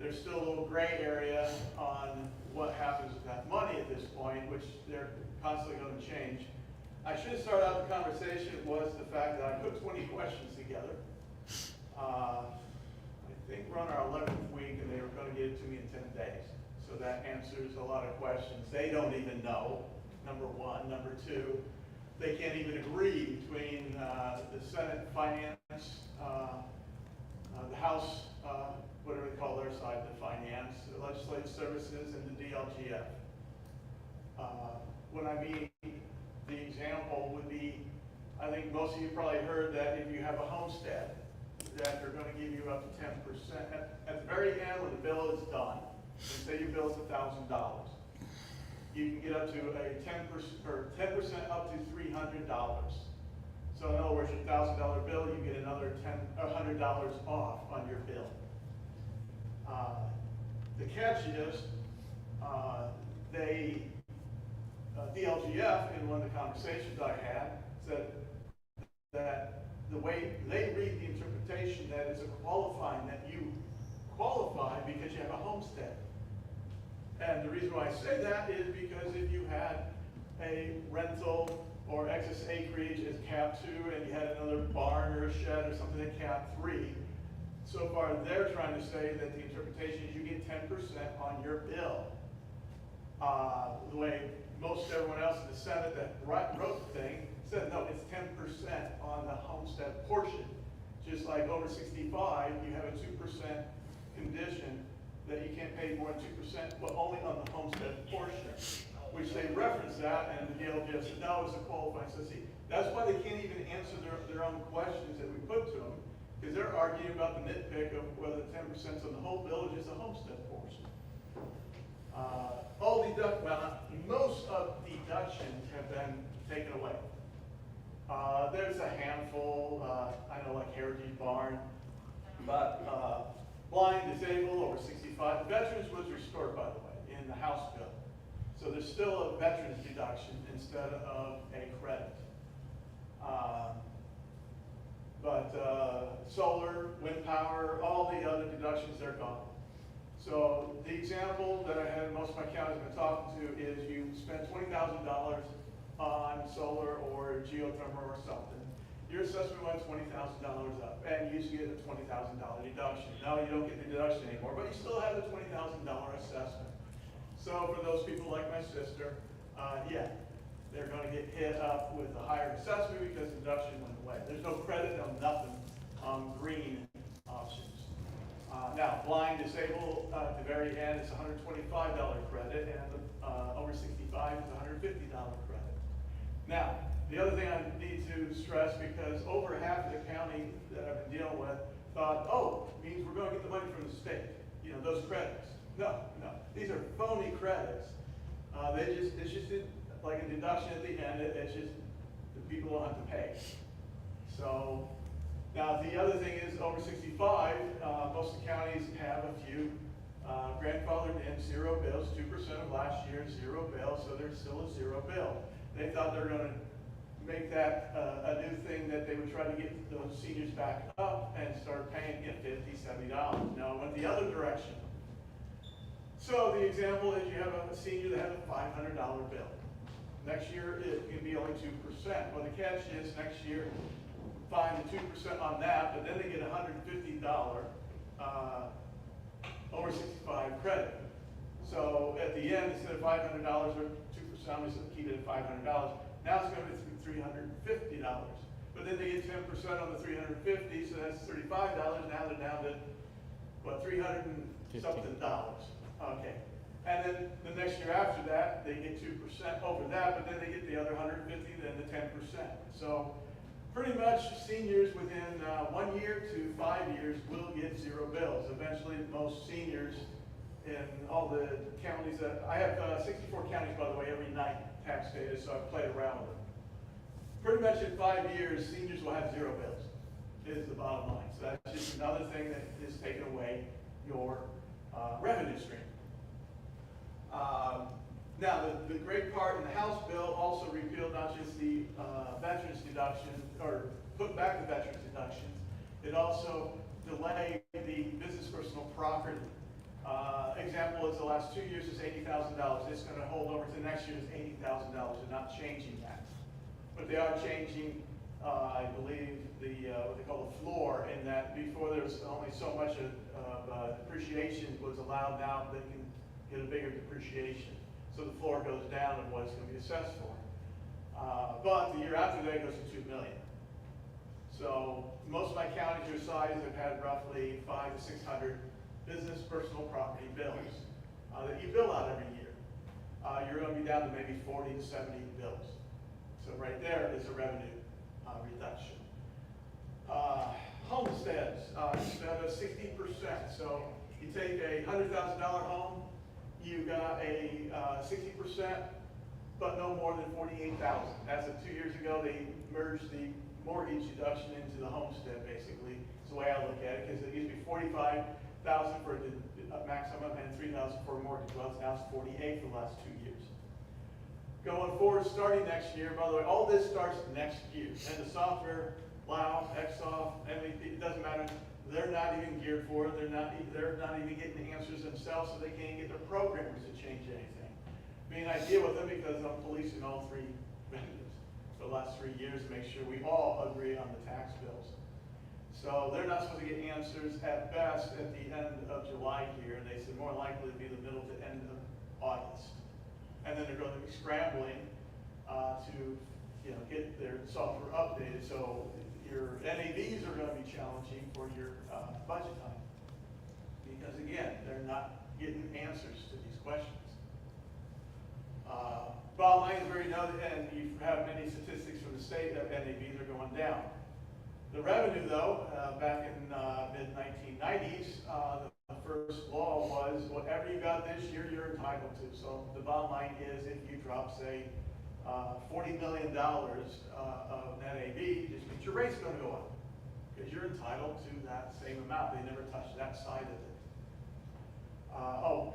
There's still a little gray area on what happens with that money at this point, which they're constantly going to change. I should start out the conversation was the fact that I put 20 questions together. I think we're on our 11th week, and they were going to get it to me in 10 days. So that answers a lot of questions. They don't even know, number one. Number two, they can't even agree between the Senate Finance, the House, whatever they call their side, the Finance, the Legislative Services, and the DLGF. When I mean the example would be, I think most of you probably heard that if you have a homestead, that they're going to give you up to 10%. At the very end, when the bill is done, and say your bill is $1,000, you can get up to a 10% or 10% up to $300. So in other words, your $1,000 bill, you get another $100 off on your bill. The catch is, DLGF, in one of the conversations I had, said that the way they read the interpretation, that is a qualifying, that you qualify because you have a homestead. And the reason why I say that is because if you had a rental or excess acreage as cap 2 and you had another barn or a shed or something at cap 3, so far they're trying to say that the interpretation is you get 10% on your bill. The way most everyone else in the Senate that wrote the thing said, no, it's 10% on the homestead portion. Just like over 65, you have a 2% condition that you can't pay more than 2%, but only on the homestead portion, which they reference that, and the DLGF said, no, it's a qualifying. So see, that's why they can't even answer their own questions that we put to them, because they're arguing about the nitpick of whether 10% is on the whole bill or just the homestead portion. Most of deductions have been taken away. There's a handful, I know like Heritage Barn, but blind, disabled, over 65. Veterans was restored, by the way, in the House bill. So there's still a veterans deduction instead of a credit. Solar, wind power, all the other deductions, they're gone. So the example that I had most of my counties been talking to is you spend $20,000 on solar or geothermal or something. Your assessment went $20,000 up, and you used to get a $20,000 deduction. Now you don't get the deduction anymore, but you still have the $20,000 assessment. So for those people like my sister, yeah, they're going to get hit up with a higher assessment because the deduction went away. There's no credit, no nothing on green options. Now, blind, disabled, at the very end, it's $125 credit, and over 65 is $150 credit. Now, the other thing I need to stress, because over half of the county that I've been dealing with thought, oh, it means we're going to get the money from the state, you know, those credits. No, these are phony credits. It's just like a deduction at the end. It's just the people don't have to pay. So now the other thing is over 65. Most of the counties have a few grandfathered in 0 bills. 2% of last year, 0 bills. So there's still a 0 bill. They thought they were going to make that a new thing that they would try to get those seniors back up and start paying $50, $70. Now it went the other direction. So the example is you have a senior that has a $500 bill. Next year it can be only 2%. Well, the catch is next year, fine the 2% on that, but then they get $150 over 65 credit. So at the end, instead of $500 or 2%, I'm just going to keep it at $500. Now it's going to be $350. But then they get 10% on the $350, so that's $35. Now they're down to, what, $300 and something dollars. Okay. And then the next year after that, they get 2% over that, but then they get the other $150, then the 10%. So pretty much seniors within 1 year to 5 years will get 0 bills. Eventually, most seniors in all the counties that, I have 64 counties, by the way, every night tax data, so I've played around with them. Pretty much in 5 years, seniors will have 0 bills, is the bottom line. So that's just another thing that is taking away your revenue stream. Now, the great part in the House bill also repealed not just the veterans deduction, or put back the veterans deductions, it also delayed the business personal property. Example is the last 2 years is $80,000. It's going to hold over to next year's $80,000. They're not changing that. But they are changing, I believe, what they call the floor, in that before there was only so much of depreciation was allowed. Now they can get a bigger depreciation. So the floor goes down of what it's going to be assessed for. But the year after that, it goes to $2 million. So most of my counties your size have had roughly 500 to 600 business personal property bills that you bill out every year. You're going to be down to maybe 40 to 70 bills. So right there is a revenue reduction. Homesteads, instead of 60%. So you take a $100,000 home, you got a 60%, but no more than $48,000. As of 2 years ago, they merged the mortgage deduction into the homestead, basically. It's the way I look at it, because it used to be $45,000 for a maximum and $3,000 for a mortgage. Well, now it's $48,000 for the last 2 years. Going forward, starting next year, by the way, all this starts next year. And the software, Lao, Exoff, MVP, it doesn't matter. They're not even geared for it. They're not even getting the answers themselves, so they can't get their programmers to change anything. I mean, I deal with them because I'm policing all 3 vendors for the last 3 years to make sure we all agree on the tax bills. So they're not supposed to get answers at best at the end of July here, and they said more likely to be the middle to end of August. And then they're going to be scrambling to get their software updated. So your NAVs are going to be challenging for your budget time. Because again, they're not getting answers to these questions. Bottom line is very noted, and you have many statistics from the state that NAVs are going down. The revenue, though, back in mid-1990s, the first law was whatever you got this year, you're entitled to. So the bottom line is if you drop, say, $40 million of net AV, just means your rate's gonna go up. Because you're entitled to that same amount. They never touch that side of it.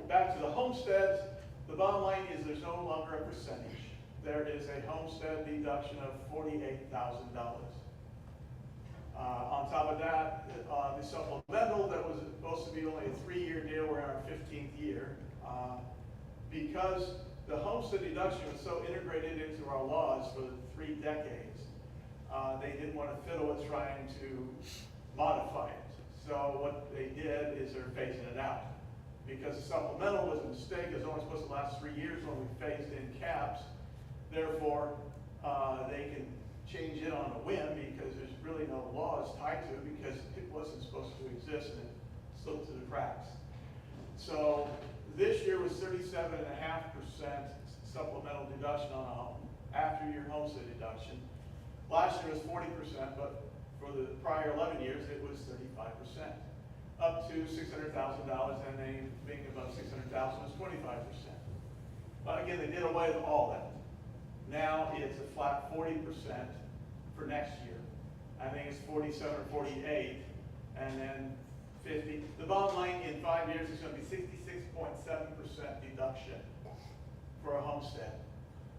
Back to the homesteads. The bottom line is there's no longer a percentage. There is a homestead deduction of $48,000. On top of that, the supplemental that was supposed to be only a 3-year deal, we're in our 15th year. Because the homestead deduction was so integrated into our laws for 3 decades, they didn't want to fiddle with trying to modify it. So what they did is they're phasing it out. Because the supplemental was a mistake, it was only supposed to last 3 years when we phased in caps. Therefore, they can change it on a whim because there's really no laws tied to it because it wasn't supposed to exist and it slipped through the cracks. So this year was 37.5% supplemental deduction on a home after your homestead deduction. Last year was 40%, but for the prior 11 years it was 35%. Up to $600,000, and being above $600,000 was 25%. But again, they did away with all that. Now it's a flat 40% for next year. I think it's 47 or 48, and then 50. The bottom line in 5 years is going to be 66.7% deduction for a homestead.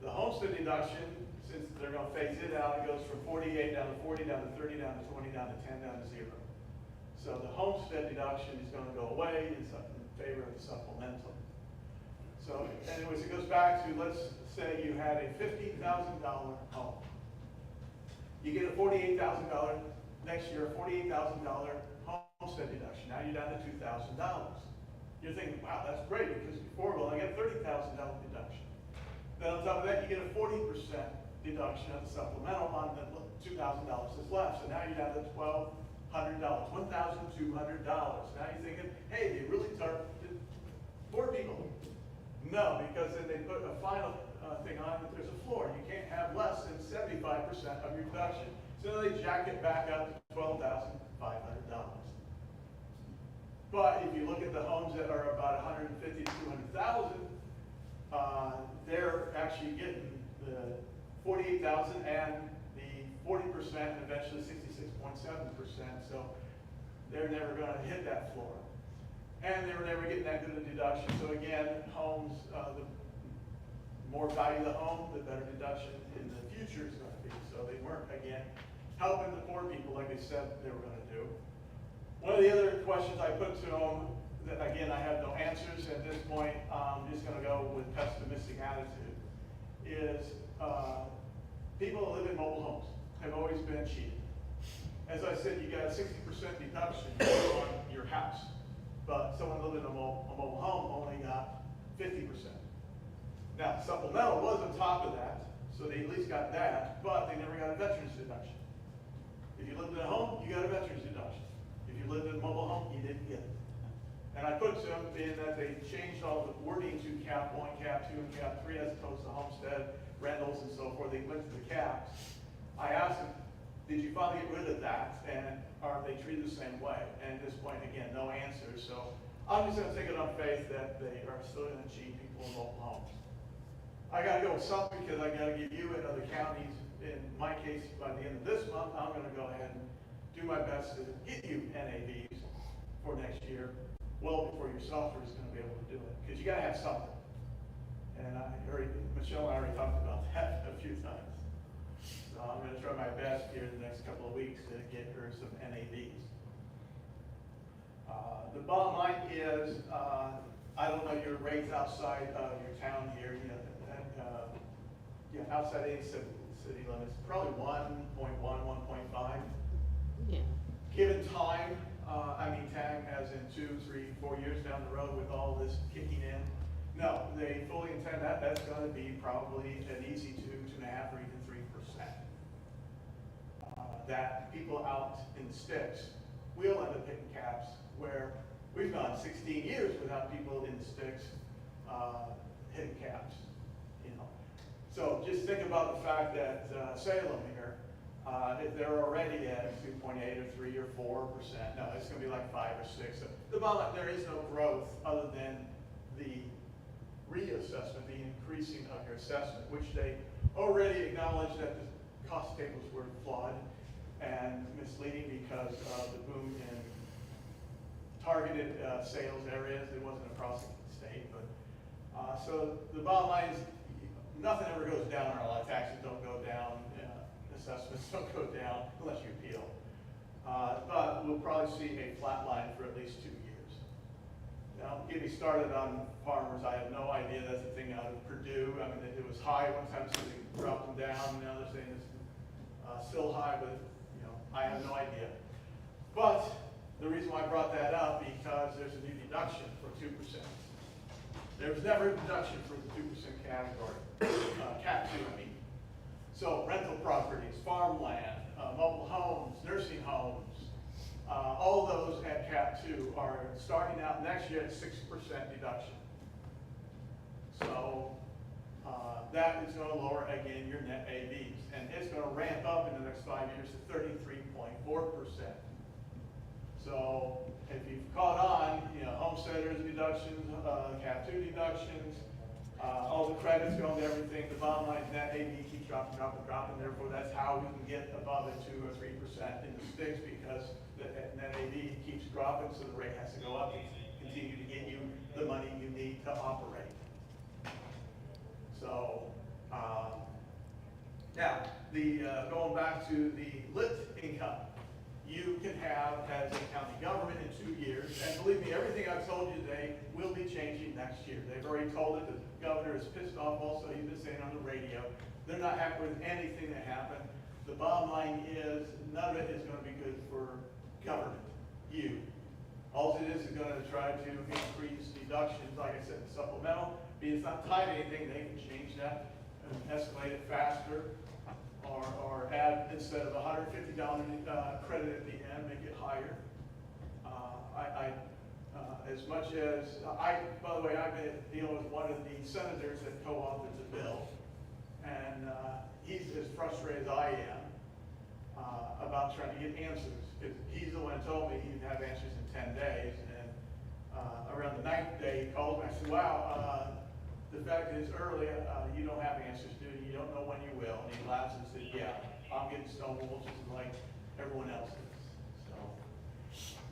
The homestead deduction, since they're going to phase it out, it goes from 48 down to 40, down to 30, down to 20, down to 10, down to 0. So the homestead deduction is going to go away in favor of the supplemental. So anyways, it goes back to, let's say you had a $15,000 home. You get a $48,000 next year, a $48,000 homestead deduction. Now you're down to $2,000. You're thinking, wow, that's great because before, well, I get a $30,000 deduction. Then on top of that, you get a 40% deduction of the supplemental on the $2,000 that's left. So now you're down to $1,200, $1,200. Now you're thinking, hey, they really targeted poor people. No, because then they put a final thing on that there's a floor. You can't have less than 75% of your deduction. So they jack it back up to $12,500. But if you look at the homes that are about $150,000 to $200,000, they're actually getting the $48,000 and the 40% and eventually 66.7%. So they're never going to hit that floor. And they were never getting that good a deduction. So again, homes, the more value of the home, the better deduction in the future is going to be. So they weren't, again, helping the poor people like they said they were going to do. One of the other questions I put to them, that again, I have no answers at this point, I'm just going to go with pessimistic attitude, is people that live in mobile homes have always been cheated. As I said, you got a 60% deduction on your house. But someone living in a mobile home only got 50%. Now, supplemental was on top of that, so they at least got that, but they never got a veteran's deduction. If you lived in a home, you got a veteran's deduction. If you lived in a mobile home, you didn't get it. And I put to them in that they changed all the wording to cap 1, cap 2, and cap 3 as opposed to homestead, rentals, and so forth. They went to the caps. I asked them, did you finally get rid of that? And are they treated the same way? And at this point, again, no answers. So I'm just going to take it on faith that they are still going to cheat people in mobile homes. I got to go with something because I got to give you and other counties, in my case, by the end of this month, I'm going to go ahead and do my best to get you NAVs for next year, well before your software is going to be able to do it. Because you got to have something. And Michelle and I already talked about that a few times. So I'm going to try my best here in the next couple of weeks to get her some NAVs. The bottom line is, I don't know your rates outside of your town here, outside any city limits, probably 1.1, 1.5. Yeah. Given time, time as in 2, 3, 4 years down the road with all this kicking in, no, they fully intend that. That's going to be probably an easy 2, 2.5, or even 3%. That people out in the sticks will end up hitting caps where we've gone 16 years without people in the sticks hitting caps. So just think about the fact that Salem here, if they're already at 2.8 or 3 or 4%, no, it's going to be like 5 or 6. So the bottom line, there is no growth other than the reassessment, the increasing of your assessment, which they already acknowledged that the cost tables were flawed and misleading because of the boom in targeted sales areas. It wasn't across the state, but so the bottom line is nothing ever goes down in our life. Taxes don't go down, assessments don't go down unless you appeal. But we'll probably see a flat line for at least 2 years. Now, get me started on farmers. I have no idea. That's the thing out of Purdue. I mean, it was high one time, so they dropped them down. Now they're saying it's still high, but I have no idea. But the reason why I brought that up because there's a new deduction for 2%. There was never a deduction for the 2% category, Cat 2, I mean. So rental properties, farmland, mobile homes, nursing homes, all those at Cat 2 are starting out next year at 6% deduction. So that is going to lower again your net AVs, and it's going to ramp up in the next 5 years to 33.4%. So if you've caught on, homesteaders deductions, Cat 2 deductions, all the credits going to everything, the bottom line is net AV keeps dropping, therefore that's how we can get above a 2 or 3% in the sticks because the net AV keeps dropping, so the rate has to go up and continue to get you the money you need to operate. So, now, going back to the lit income, you can have as a county government in 2 years, and believe me, everything I've told you today will be changing next year. They've already told it, the governor is pissed off also, he's been saying on the radio. They're not happy with anything that happened. The bottom line is, none of it is going to be good for government, you. All it is going to try to increase deductions, like I said, the supplemental, because it's not tied to anything, they can change that and escalate it faster. Or add, instead of $150 credit at the end, make it higher. As much as, by the way, I've been dealing with one of the senators that co-authored the bill, and he's as frustrated as I am about trying to get answers, because he's the one who told me he'd have answers in 10 days, and around the 9th day he called me, I said, wow, the fact is early, you don't have answers, do you? You don't know when you will. And he laughs and says, yeah, I'm getting stonewalled just like everyone else is. So,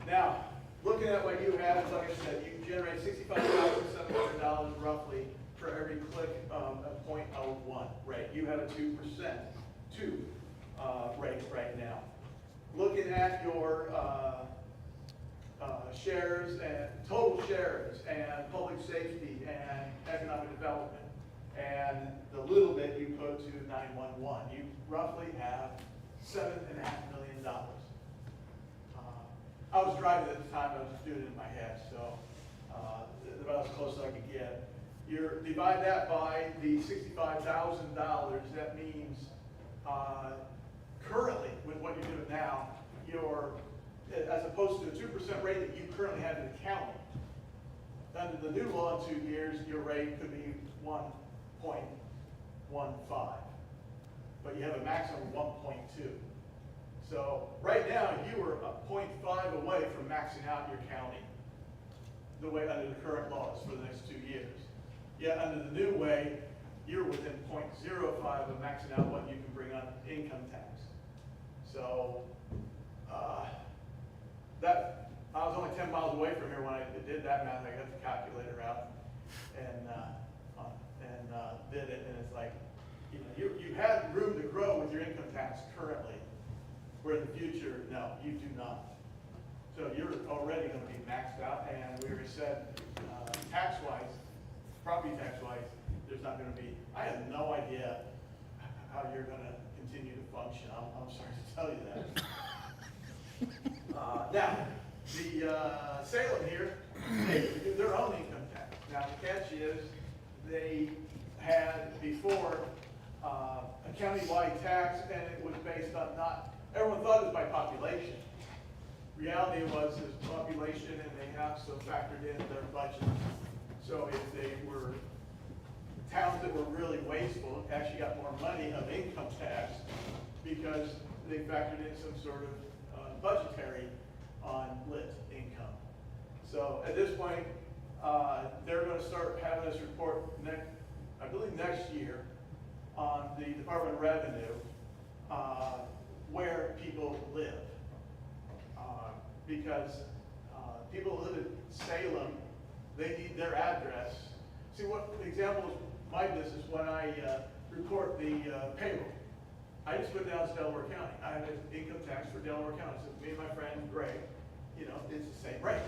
now, looking at what you have, like I said, you generate $65,700 roughly for every click of a 0.01 rate. You have a 2% rate right now. Looking at your shares and total shares and public safety and economic development and the little bit you put to 911, you roughly have $7.5 million. I was driving at the time, I was just doing it in my head, so about as close as I could get. You divide that by the $65,000, that means currently, with what you're doing now, as opposed to the 2% rate that you currently have in the county. Under the new law in 2 years, your rate could be 1.15, but you have a maximum of 1.2. So right now, you are a 0.5 away from maxing out your county, the way under the current laws for the next 2 years. Yet under the new way, you're within 0.05 of maxing out what you can bring on income tax. So I was only 10 miles away from here when I did that math. I got the calculator out and did it, and it's like, you had room to grow with your income tax currently, where in the future, no, you do not. So you're already going to be maxed out, and we already said tax-wise, property tax-wise, there's not going to be. I have no idea how you're going to continue to function. I'm sorry to tell you that. Now, the Salem here, they do their own income tax. Now, the catch is they had before a county-wide tax, and it was based on everyone thought it was by population. Reality was this population, and they have so factored in their budget. So if they were towns that were really wasteful, actually got more money of income tax because they factored in some sort of budgetary on lit income. So at this point, they're going to start having us report I believe next year, on the Department of Revenue, where people live. Because people who live in Salem, they need their address. See, what the example is my business when I report the payroll. I just put down as Delaware County. I have an income tax for Delaware County. So me and my friend Greg, you know, it's the same rate.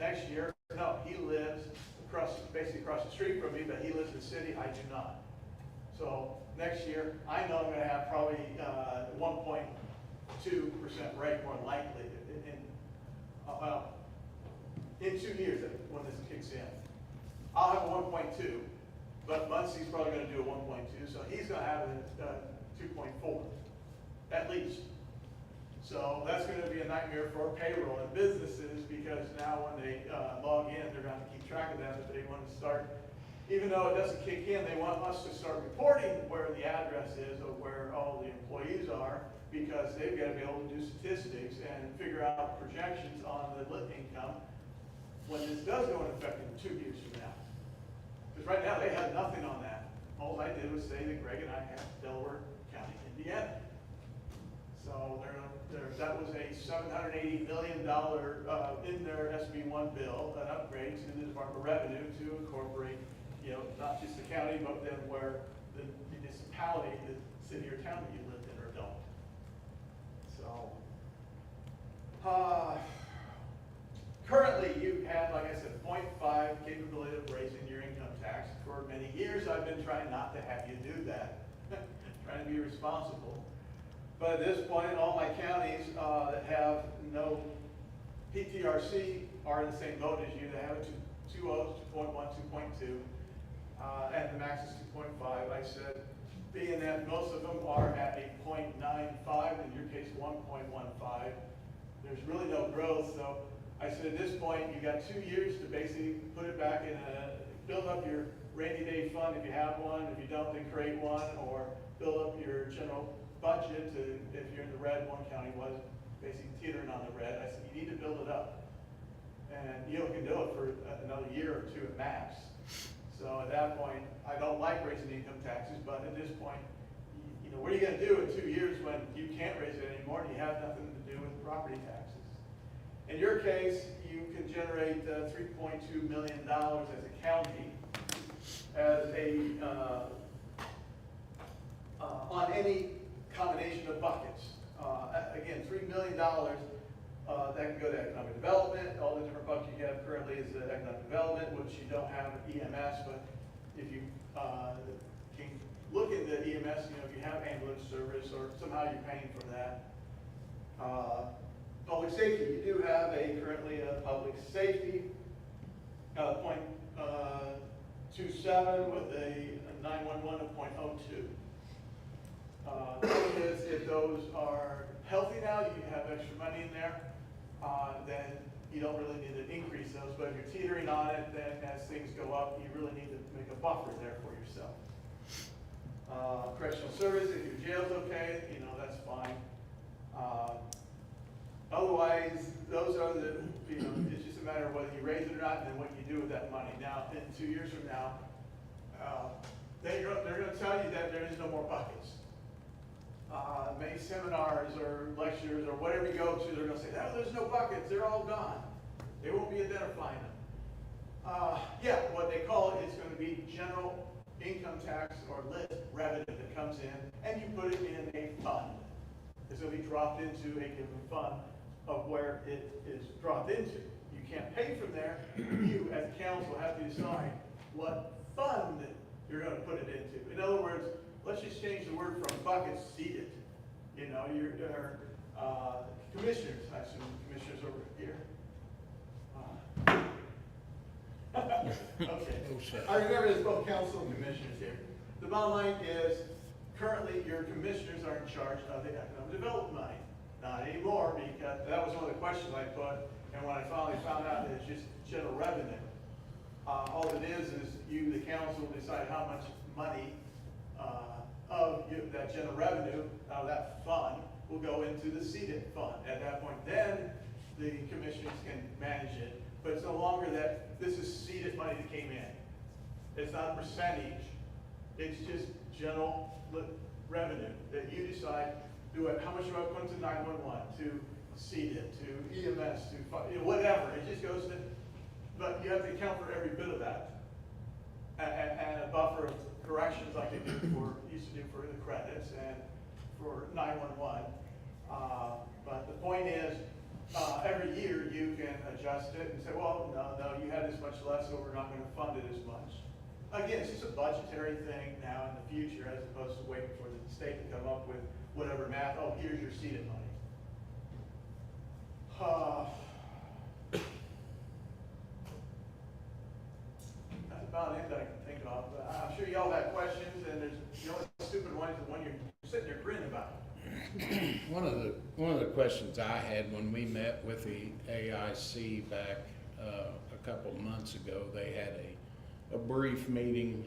Next year, no, he lives basically across the street from me, but he lives in the city, I do not. So next year, I know I'm gonna have probably 1.2% rate more likely in 2 years when this kicks in. I'll have a 1.2, but Muncie's probably gonna do a 1.2, so he's gonna have a 2.4, at least. So that's gonna be a nightmare for payroll and businesses, because now when they log in, they're gonna have to keep track of that, but they want to start, even though it doesn't kick in, they want us to start reporting where the address is of where all the employees are, because they've got to be able to do statistics and figure out projections on the lit income when this does go into effect in 2 years from now. Because right now, they had nothing on that. All I did was say that Greg and I have Delaware County, Indiana. So that was a $780 million in their SB1 bill, an upgrade to the Department of Revenue to incorporate, you know, not just the county, but then where the municipality, the city or town that you lived in or don't. So, currently you have, like I said, 0.5 capability of raising your income tax. For many years I've been trying not to have you do that, trying to be responsible. But at this point, all my counties that have no PTRC are in the same boat as you. They have a 2.0, 2.1, 2.2, and the max is 2.5. I said, being that most of them are at a 0.95, in your case 1.15, there's really no growth. So I said, at this point, you got 2 years to basically put it back in build up your rainy day fund if you have one. If you don't, then create one, or build up your general budget to, if you're in the red, one county was basically teetering on the red. I said, you need to build it up. And you can do it for another year or two at max. So at that point, I don't like raising income taxes, but at this point, you know, what are you gonna do in 2 years when you can't raise it anymore and you have nothing to do with property taxes? In your case, you can generate $3.2 million as a county as on any combination of buckets. Again, $3 million that can go to economic development. All the different buckets you have currently is economic development, which you don't have EMS, but if you can look into EMS, you know, if you have ambulance service or somehow you're paying for that. Public safety, you do have currently a public safety 0.27 with a 911 of 0.02. If those are healthy now, you have extra money in there, then you don't really need to increase those. But if you're teetering on it, then as things go up, you really need to make a buffer there for yourself. Correctional service, if your jail's okay, you know, that's fine. Otherwise, those are the, you know, it's just a matter of whether you raise it or not, and then what you do with that money. Now, in 2 years from now, they're going to tell you that there is no more buckets. Many seminars or lectures or whatever you go to, they're going to say, oh, there's no buckets, they're all gone. They won't be identifying them. Yeah, what they call it is going to be general income tax or lit revenue that comes in, and you put it in a fund. It's going to be dropped into a given fund of where it is dropped into. You can't pay from there. You, as a council, have to decide what fund you're going to put it into. In other words, let's just change the word from buckets, seated. You know, your commissioners, I assume commissioners over here. Okay. I remember there's both council and commissioners here. The bottom line is, currently your commissioners are in charge of the economic development money. Not anymore, because that was one of the questions I put, and when I finally found out that it's just general revenue. All it is you, the council, decide how much money of that general revenue out of that fund will go into the seated fund. At that point, then the commissioners can manage it, but it's no longer that this is seated money that came in. It's not a percentage. It's just general revenue that you decide, how much do I put into 911, to CDIT, to EMS, to whatever, it just goes to, but you have to account for every bit of that. And a buffer of corrections like they used to do for the credits and for 911. But the point is, every year you can adjust it and say, well, no, you had this much less, so we're not going to fund it as much. Again, it's just a budgetary thing now in the future, as opposed to waiting for the state to come up with whatever math. Oh, here's your seeded money. That's about it that I can think of. I'm sure y'all have questions, and there's the only stupid one is the one you're sitting there grinning about. One of the questions I had when we met with the AIC back a couple of months ago, they had a brief meeting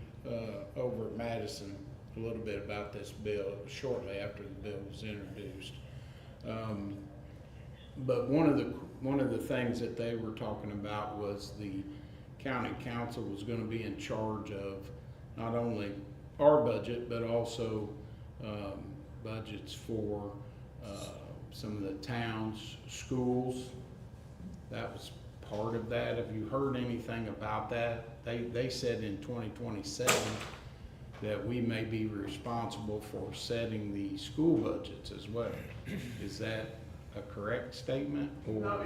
over at Madison, a little bit about this bill shortly after the bill was introduced. But one of the things that they were talking about was the county council was going to be in charge of not only our budget, but also budgets for some of the town's schools. That was part of that. Have you heard anything about that? They said in 2027 that we may be responsible for setting the school budgets as well. Is that a correct statement? Or? No,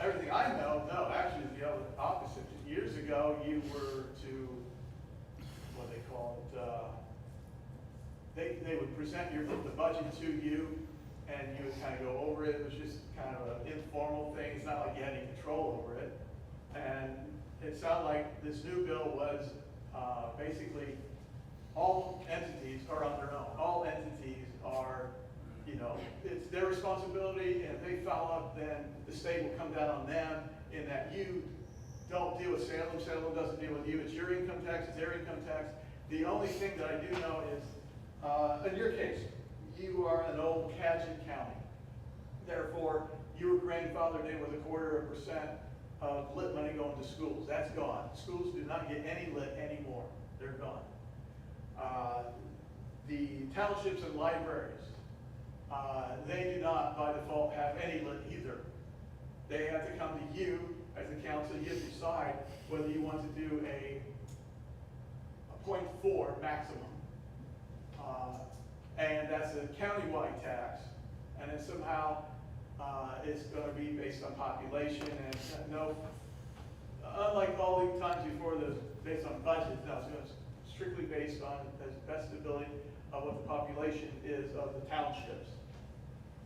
everything I know, no, actually the other opposite. Years ago, you were to, what they call it, they would present the budget to you, and you would kind of go over it. It was just kind of an informal thing. It's not like you had any control over it. And it sounded like this new bill was basically all entities are on their own. All entities are, it's their responsibility, and if they foul up, then the state will come down on them in that you don't deal with Salem. Salem doesn't deal with you. It's your income tax, it's their income tax. The only thing that I do know is, in your case, you are an old Cadgett County. Therefore, you were grandfathered in with 0.25% of lit money going to schools. That's gone. Schools do not get any lit anymore. They're gone. The townships and libraries, they do not by default have any lit either. They have to come to you as a council. You decide whether you want to do a 0.4 maximum. And that's a countywide tax. And then somehow it's going to be based on population, and no, unlike all the times before, there's based on budget. No, it's going to strictly based on the best ability of what the population is of the townships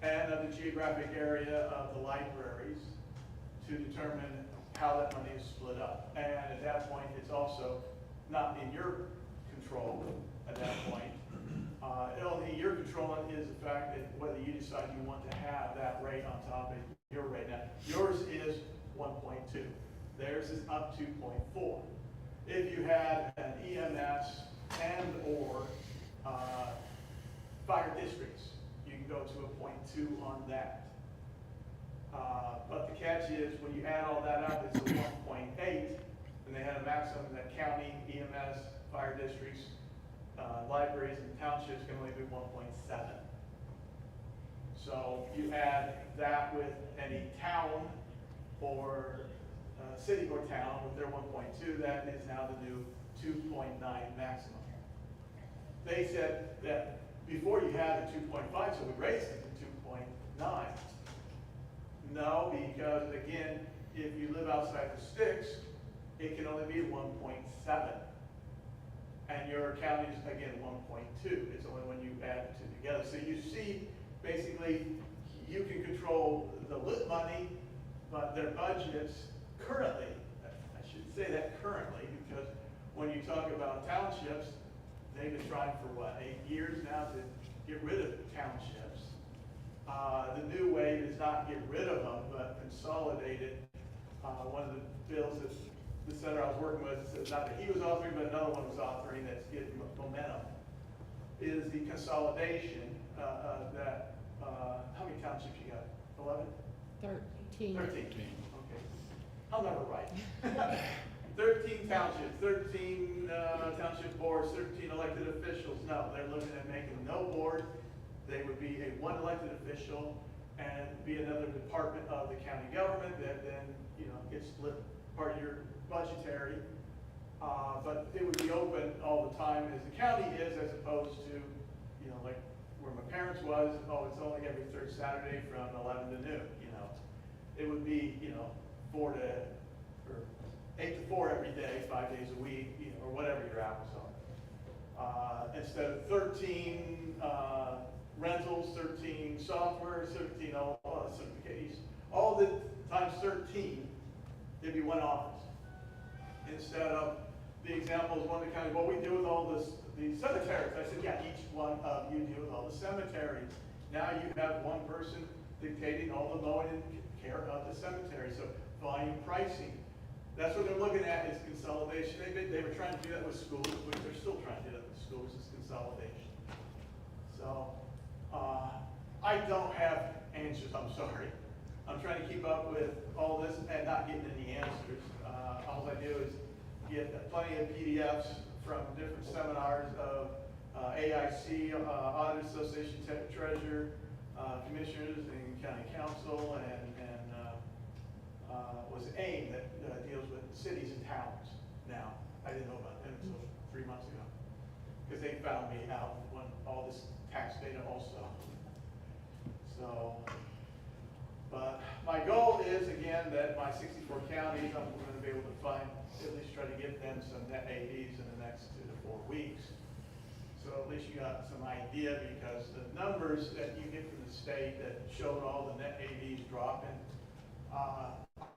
and of the geographic area of the libraries to determine how that money is split up. And at that point, it's also not in your control at that point. Only you're controlling is the fact that whether you decide you want to have that rate on top of your rate. Now, yours is 1.2. Theirs is up to 0.4. If you had an EMS and or fire districts, you can go to a 0.2 on that. But the catch is when you add all that up, it's a 1.8, and they had a maximum that county, EMS, fire districts, libraries, and townships can only do 1.7. So you add that with any town or city or town with their 1.2, that is now the new 2.9 maximum. They said that before you had a 2.5, so we raised it to 2.9. No, because again, if you live outside the sticks, it can only be 1.7. And your county is again 1.2. It's only when you add the two together. So you see, basically, you can control the lit money, but their budgets currently, I should say that currently, because when you talk about townships, they've been trying for what, 8 years now to get rid of townships. The new wave is not get rid of them, but consolidate it. One of the bills that the senator I was working with, not that he was authoring, but another one was authoring that's getting momentum, is the consolidation that, how many townships you got? 11? 13. 13. Okay. I'll never write. 13 townships, 13 township boards, 13 elected officials. No, they're looking at making no board. They would be a one elected official and be another department of the county government that then, you know, gets split part of your budgetary. But it would be open all the time as the county is, as opposed to, you know, like where my parents was, oh, it's only every third Saturday from 11 to noon, you know. It would be, you know, 8 to 4 every day, 5 days a week, you know, or whatever your hours are. Instead of 13 rentals, 13 software, 13 certifications, all the times 13, it'd be one office. Instead of, the example is one of the counties, what we do with all the cemeteries. I said, yeah, each one of you deal with all the cemeteries. Now you have one person dictating all the mowing and care of the cemetery. So volume pricing. That's what they're looking at is consolidation. They were trying to do that with schools, which they're still trying to do that with schools, is consolidation. So, I don't have answers, I'm sorry. I'm trying to keep up with all this and not getting any answers. All I do is get plenty of PDFs from different seminars of AIC, Audit Association Treasurer, commissioners and county council, and was AIM that deals with cities and towns now. I didn't know about them until 3 months ago, because they found me out when all this tax data also. So, but my goal is, again, that my 64 counties, I'm going to be able to find, at least try to get them some net ADs in the next 2 to 4 weeks. So at least you got some idea, because the numbers that you get from the state that showed all the net ADs dropping,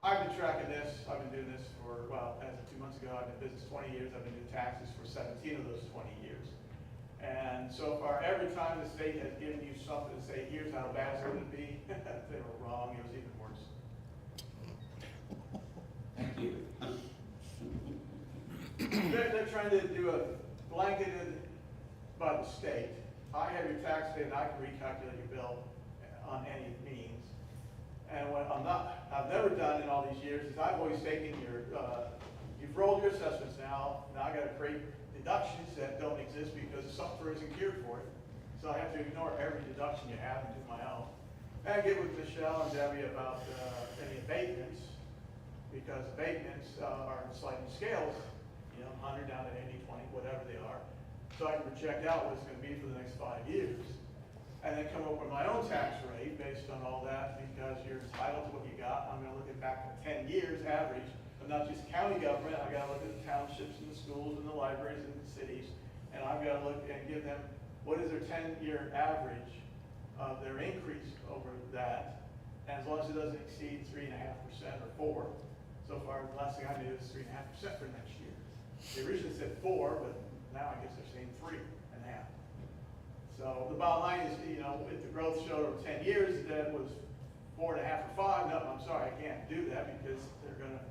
I've been tracking this. I've been doing this for, well, as of 2 months ago, I've been in business 20 years. I've been doing taxes for 17 of those 20 years. And so far, every time the state has given you something to say, here's how bad it's going to be, they were wrong. It was even worse. Thank you. They're trying to do a blanketed by the state. I have your tax data and I can recalculate your bill on any means. And what I've never done in all these years is I've always taken your, you've rolled your assessments now I got to create deductions that don't exist because the software isn't geared for it. So I have to ignore every deduction you have and do my own. And get with Michelle and Debbie about any abatements, because abatements are in sliding scales, you know, 100 down to 80, 20, whatever they are. So I can project out what it's going to be for the next 5 years. And then come up with my own tax rate based on all that, because you're entitled to what you got. I'm going to look at back at 10 years average, but not just county government. I got to look at the townships and the schools and the libraries and the cities, and I've got to look and give them what is their 10-year average of their increase over that, and as long as it doesn't exceed 3.5% or 4. So far, the last thing I knew is 3.5% for next year. They originally said 4, but now I guess they're saying 3.5. So the bottom line is, you know, if the growth showed over 10 years that it was 4.5 or 5, no, I'm sorry, I can't do that, because they're going to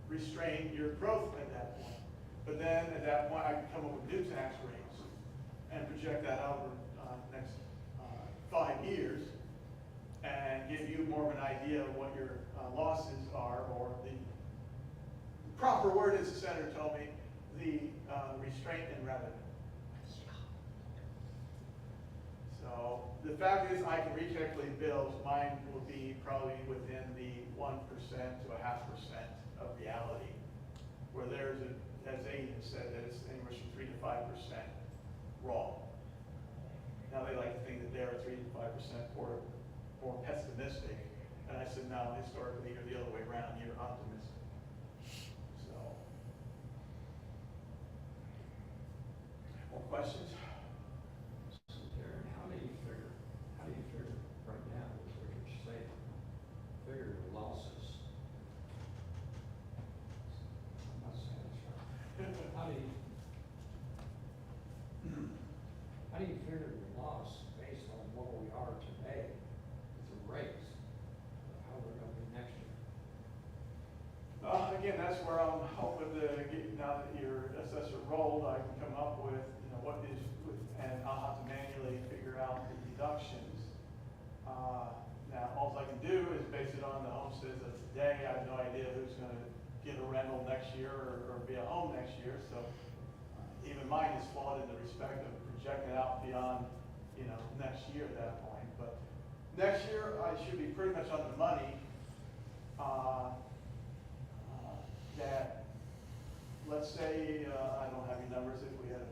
restrain your growth at that point. But then at that point, I can come up with new tax rates and project that out over the next 5 years and give you more of an idea of what your losses are, or the proper word, as the senator told me, the restraint in revenue. So the fact is, I can recalculate bills. Mine will be probably within the 1% to 0.5% of reality, where there's, as Aiden said, that it's anywhere from 3 to 5% wrong. Now they like to think that they're 3 to 5% or more pessimistic, and I said, no, historically you're the other way around. You're optimistic. So, more questions? Darren, how do you figure right now, what you're saying, figure the losses? I'm not satisfied. How do you figure the loss based on what we are today with the rates, how we're gonna be next year? Again, that's where I'm hoping to get, now that your assessor rolled, I can come up with, you know, what is, and I'll have to manually figure out the deductions. Now, all I can do is base it on the homesteads of today. I have no idea who's going to get a rental next year or be a home next year, so even mine is flawed in the respect of projecting out beyond, next year at that point. But next year, I should be pretty much on the money, that, let's say, I don't have any numbers, if we had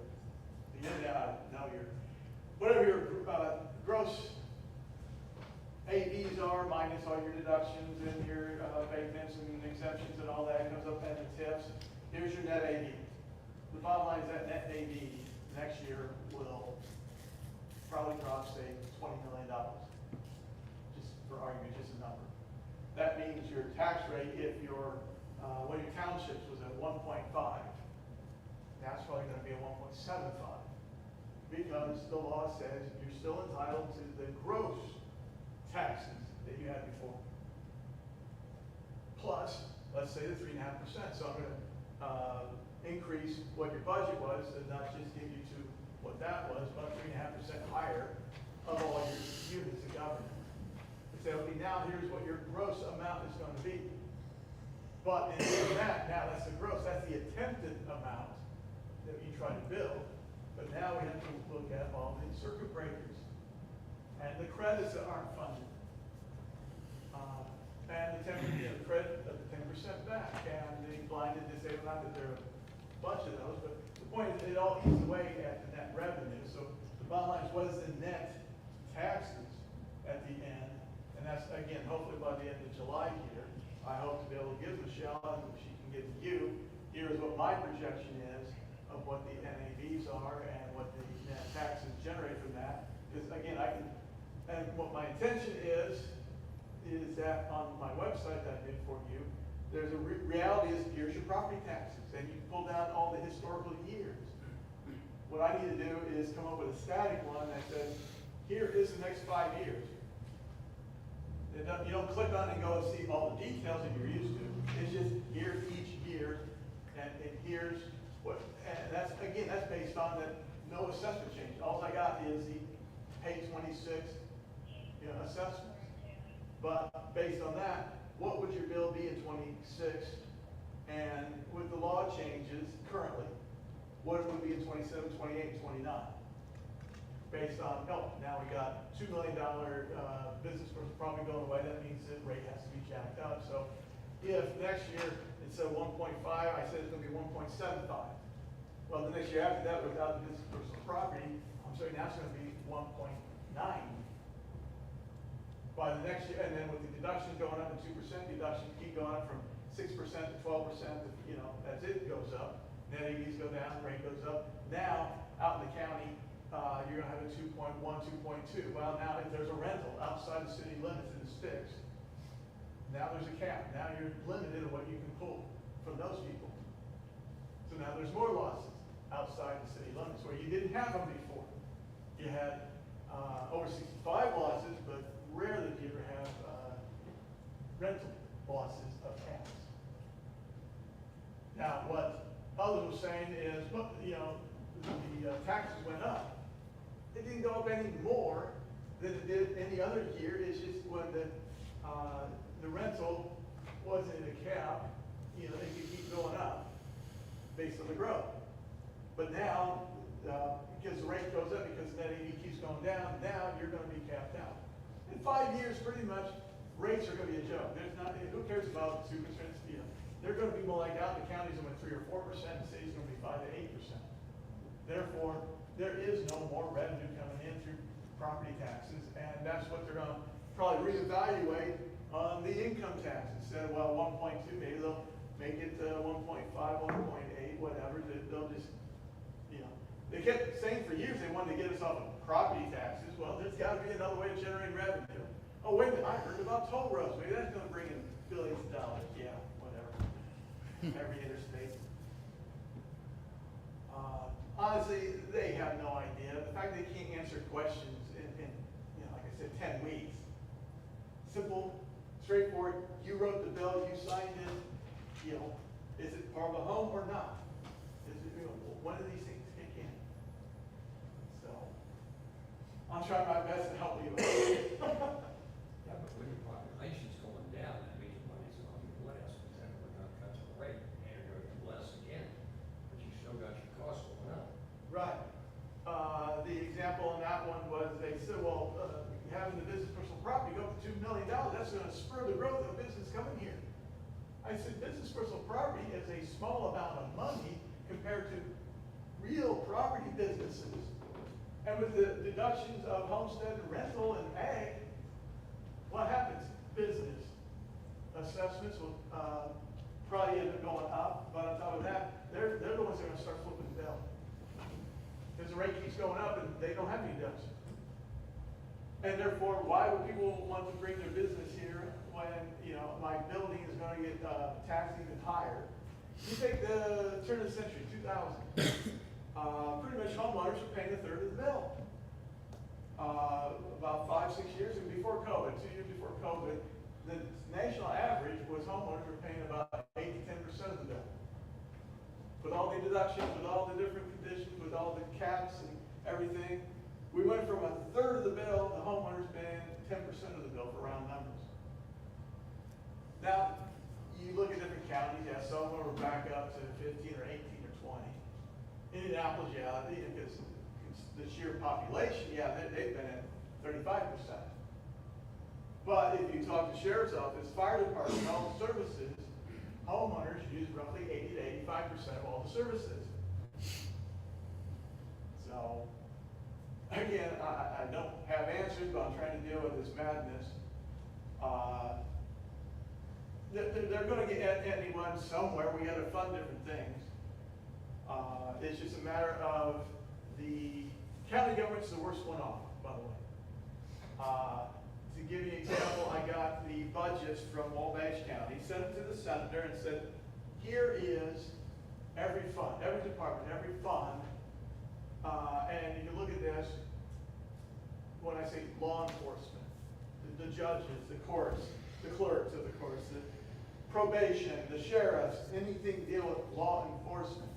whatever your gross AVs are, minus all your deductions and your abatements and exemptions and all that, comes up at the tips. Here's your net AV. The bottom line is that net AV next year will probably drop, say, $20 million. Just for argument, just a number. That means your tax rate, if your one of your townships was at 1.5, that's probably going to be a 1.75, because the law says you're still entitled to the gross taxes that you had before. Plus, let's say the 3.5%. So I'm going to increase what your budget was and not just give you to what that was, but 3.5% higher of all your units of government. And say, okay, now here's what your gross amount is going to be. But in doing that, now that's the gross, that's the attempted amount that you try to build. But now we have to look at all the circuit breakers and the credits that aren't funded. And the credit of the 10% back, and the blinded, disabled, not that there are a bunch of those, but the point is it all eats away at the net revenue. So the bottom line is, what is the net taxes at the end? And that's, again, hopefully by the end of July here, I hope to be able to give Michelle, and she can give to you, here's what my projection is of what the NAVs are and what the net taxes generate from that. Because again, and what my intention is that on my website that I did for you, there's a reality is, here's your property taxes, and you pull down all the historical years. What I need to do is come up with a static one that says, here is the next 5 years. You don't click on it and go and see all the details that you're used to. It's just here each year, and here's what, and that's, again, that's based on that no assessment change. All I got is the pay 26, assessments. But based on that, what would your bill be in 26? And with the law changes currently, what it would be in 27, 28, and 29? Based on, now we got $2 million business person probably going away, that means the rate has to be jacked up. So if next year instead of 1.5, I said it's going to be 1.75. Well, the next year after that, without the business personal property, I'm sorry, now it's going to be 1.9. By the next year, and then with the deductions going up to 2%, deductions keep going up from 6% to 12%, as it goes up. Net AVs go down, rate goes up. Now, out in the county, you're going to have a 2.1, 2.2. Well, now if there's a rental outside the city limits and it's fixed, now there's a cap. Now you're limited to what you can pull from those people. So now there's more losses outside the city limits where you didn't have them before. You had over 65 losses, but rarely do you ever have rental losses of tax. Now, what others were saying is, the taxes went up. It didn't go up any more than it did any other year. It's just when the rental wasn't in a cap, they could keep going up based on the growth. But now, because the rate goes up, because net AV keeps going down, now you're going to be capped out. In 5 years, pretty much, rates are going to be a joke. There's not, who cares about 2%? They're going to be more like out in the counties with 3 or 4%, the city's going to be 5 to 8%. Therefore, there is no more revenue coming in through property taxes, and that's what they're going to probably reevaluate on the income tax. Instead of, 1.2, maybe they'll make it 1.5, 1.8, whatever. They'll just, they kept saying for years they wanted to get us off of property taxes. Well, there's got to be another way to generate revenue. Oh, wait a minute, I heard about toll roads. Maybe that's going to bring in billions of dollars. Yeah, whatever. Every interstate. Honestly, they have no idea. The fact they can't answer questions in like I said, 10 weeks. Simple, straightforward. You wrote the bill, you signed it. Is it part of a home or not? Is it, one of these things kick in? So, I'm trying my best to help you. Yeah, but when your population's going down, that means money's going to be less, because then we're going to cut the rate. on that one was, they said, well, having the business personal property go up to $2 million, that's gonna spur the growth of business coming here. I said, business personal property is a small amount of money compared to real property businesses. And with the deductions of homestead and rental and ag, what happens? Business assessments will probably end up going up, but on top of that, they're the ones that are gonna start flipping the bill. Because the rate keeps going up and they don't have any deductions. And therefore, why would people want to bring their business here when, you know, my building is gonna get taxed even higher? You take the turn of the century, 2000, pretty much homeowners are paying a third of the bill. About 5-6 years before COVID, 2 years before COVID, the national average was homeowners were paying about 8 to 10% of the bill. With all the deductions, with all the different conditions, with all the caps and everything, we went from a third of the bill to homeowners paying 10% of the bill for round numbers. Now, you look at different counties, yeah, some of them are back up to 15 or 18 or 20. Indianapolis, yeah, because the sheer population, yeah, they've been at 35%. But if you talk to sheriff's office, fire department, all the services, homeowners use roughly 80 to 85% of all the services. So, again, I don't have answers, but I'm trying to deal with this madness. They're going to get anyone somewhere. We got to fund different things. It's just a matter of the county government's the worst one off, by the way. To give you an example, I got the budgets from Wabash County, sent it to the senator and said, here is every fund, every department, every fund. And you can look at this, when I say law enforcement, the judges, the courts, the clerks of the courts, the probation, the sheriffs, anything deal with law enforcement.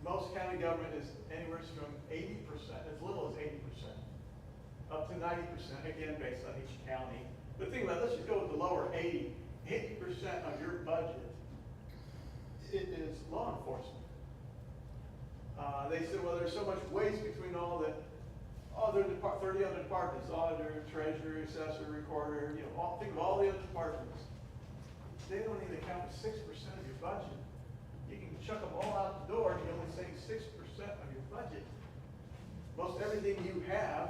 Most county government is anywhere from 80%, as little as 80%, up to 90%, again, based on each county. But think about it, let's just go with the lower 80%. 80% of your budget, it is law enforcement. They said, well, there's so much waste between all the other 30 other departments, auditor, treasurer, assessor, recorder, you know, think of all the other departments. They don't even account for 6% of your budget. You can chuck them all out the door and you're only saving 6% of your budget. Most everything you have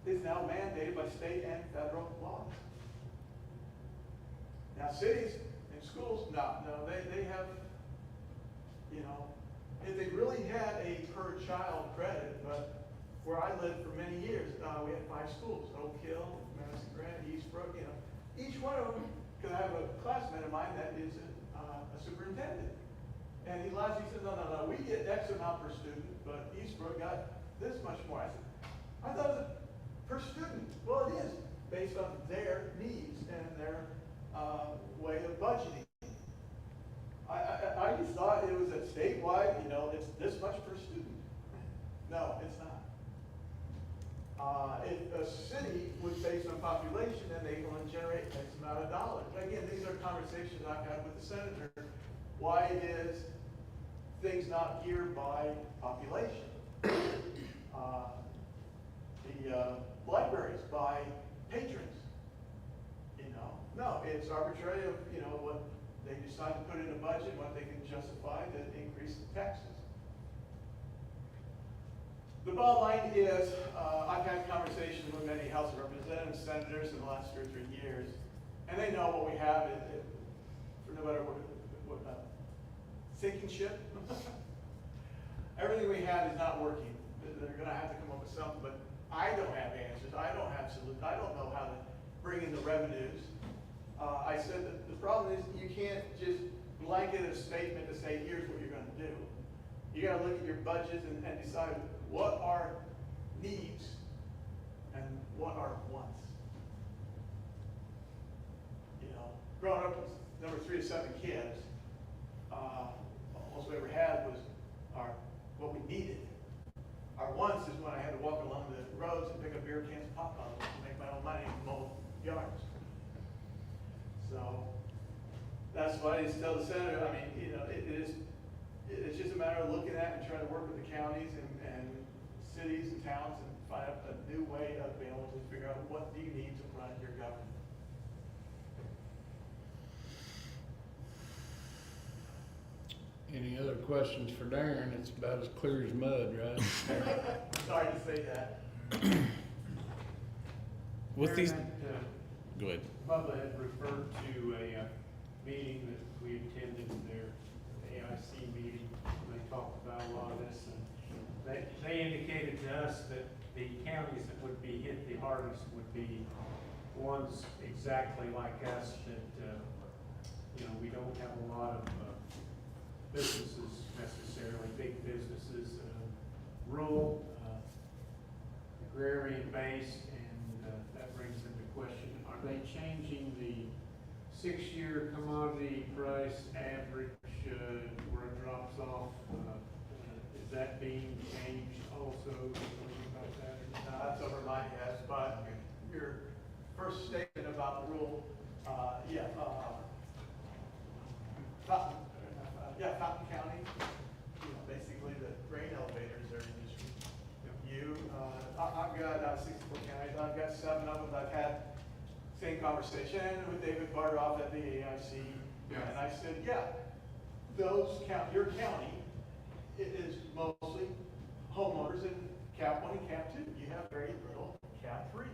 is now mandated by state and federal laws. Now cities and schools, no, they have, you know, if they really had a per child credit, but where I lived for many years, we had 5 schools, Oak Hill, Madison Grant, Eastbrook, you know. Each one of them, because I have a classmate of mine that is a superintendent. And he said, no, we get X amount per student, but Eastbrook got this much more. I said, I thought it was per student. Well, it is, based on their needs and their way of budgeting. I just thought it was a statewide, you know, it's this much per student. No, it's not. If a city was based on population, then they want to generate X amount of dollars. Again, these are conversations I've had with the senator. Why is things not geared by population? The libraries by patrons. You know, no, it's arbitrary of, you know, what they decide to put in a budget, what they can justify to increase the taxes. The bottom line is, I've had conversations with many House of Representatives, senators in the last 2 or 3 years, and they know what we have, for no matter what sinking ship. Everything we have is not working. They're going to have to come up with something, but I don't have answers. I don't have solutions. I don't know how to bring in the revenues. I said that the problem is you can't just blanket a statement to say, here's what you're going to do. You got to look at your budgets and decide what are needs and what are wants. You know, growing up with number 3 of 7 kids, most we ever had was what we needed. Our wants is when I had to walk along the roads and pick up beer cans and pop bottles to make my own money and mow yards. So that's why I just tell the senator, I mean, you know, it's just a matter of looking at and trying to work with the counties and cities and towns and find a new way of being able to figure out what do you need to run your government. Any other questions for Darren? It's about as clear as mud, right? Sorry to say that. With these, Darren, that, go ahead. Bubba had referred to a meeting that we attended there, the AIC meeting, and they talked about a lot of this, and they indicated to us that the counties that would be hit the hardest would be ones exactly like us that, we don't have a lot of businesses necessarily, big businesses, rural, agrarian-based, and that brings into question, are they changing the 6-year commodity price average where it drops off? Is that being changed also? Something about that? That's over my head, but your first statement about rural, Fountain County, basically the grain elevators are industry. I've got 64 counties, I've got 7 of them that I've had same conversation with David Bardoff at the AIC, and I said, your county is mostly homeowners in Cap 1 and Cap 2. You have very little Cap 3.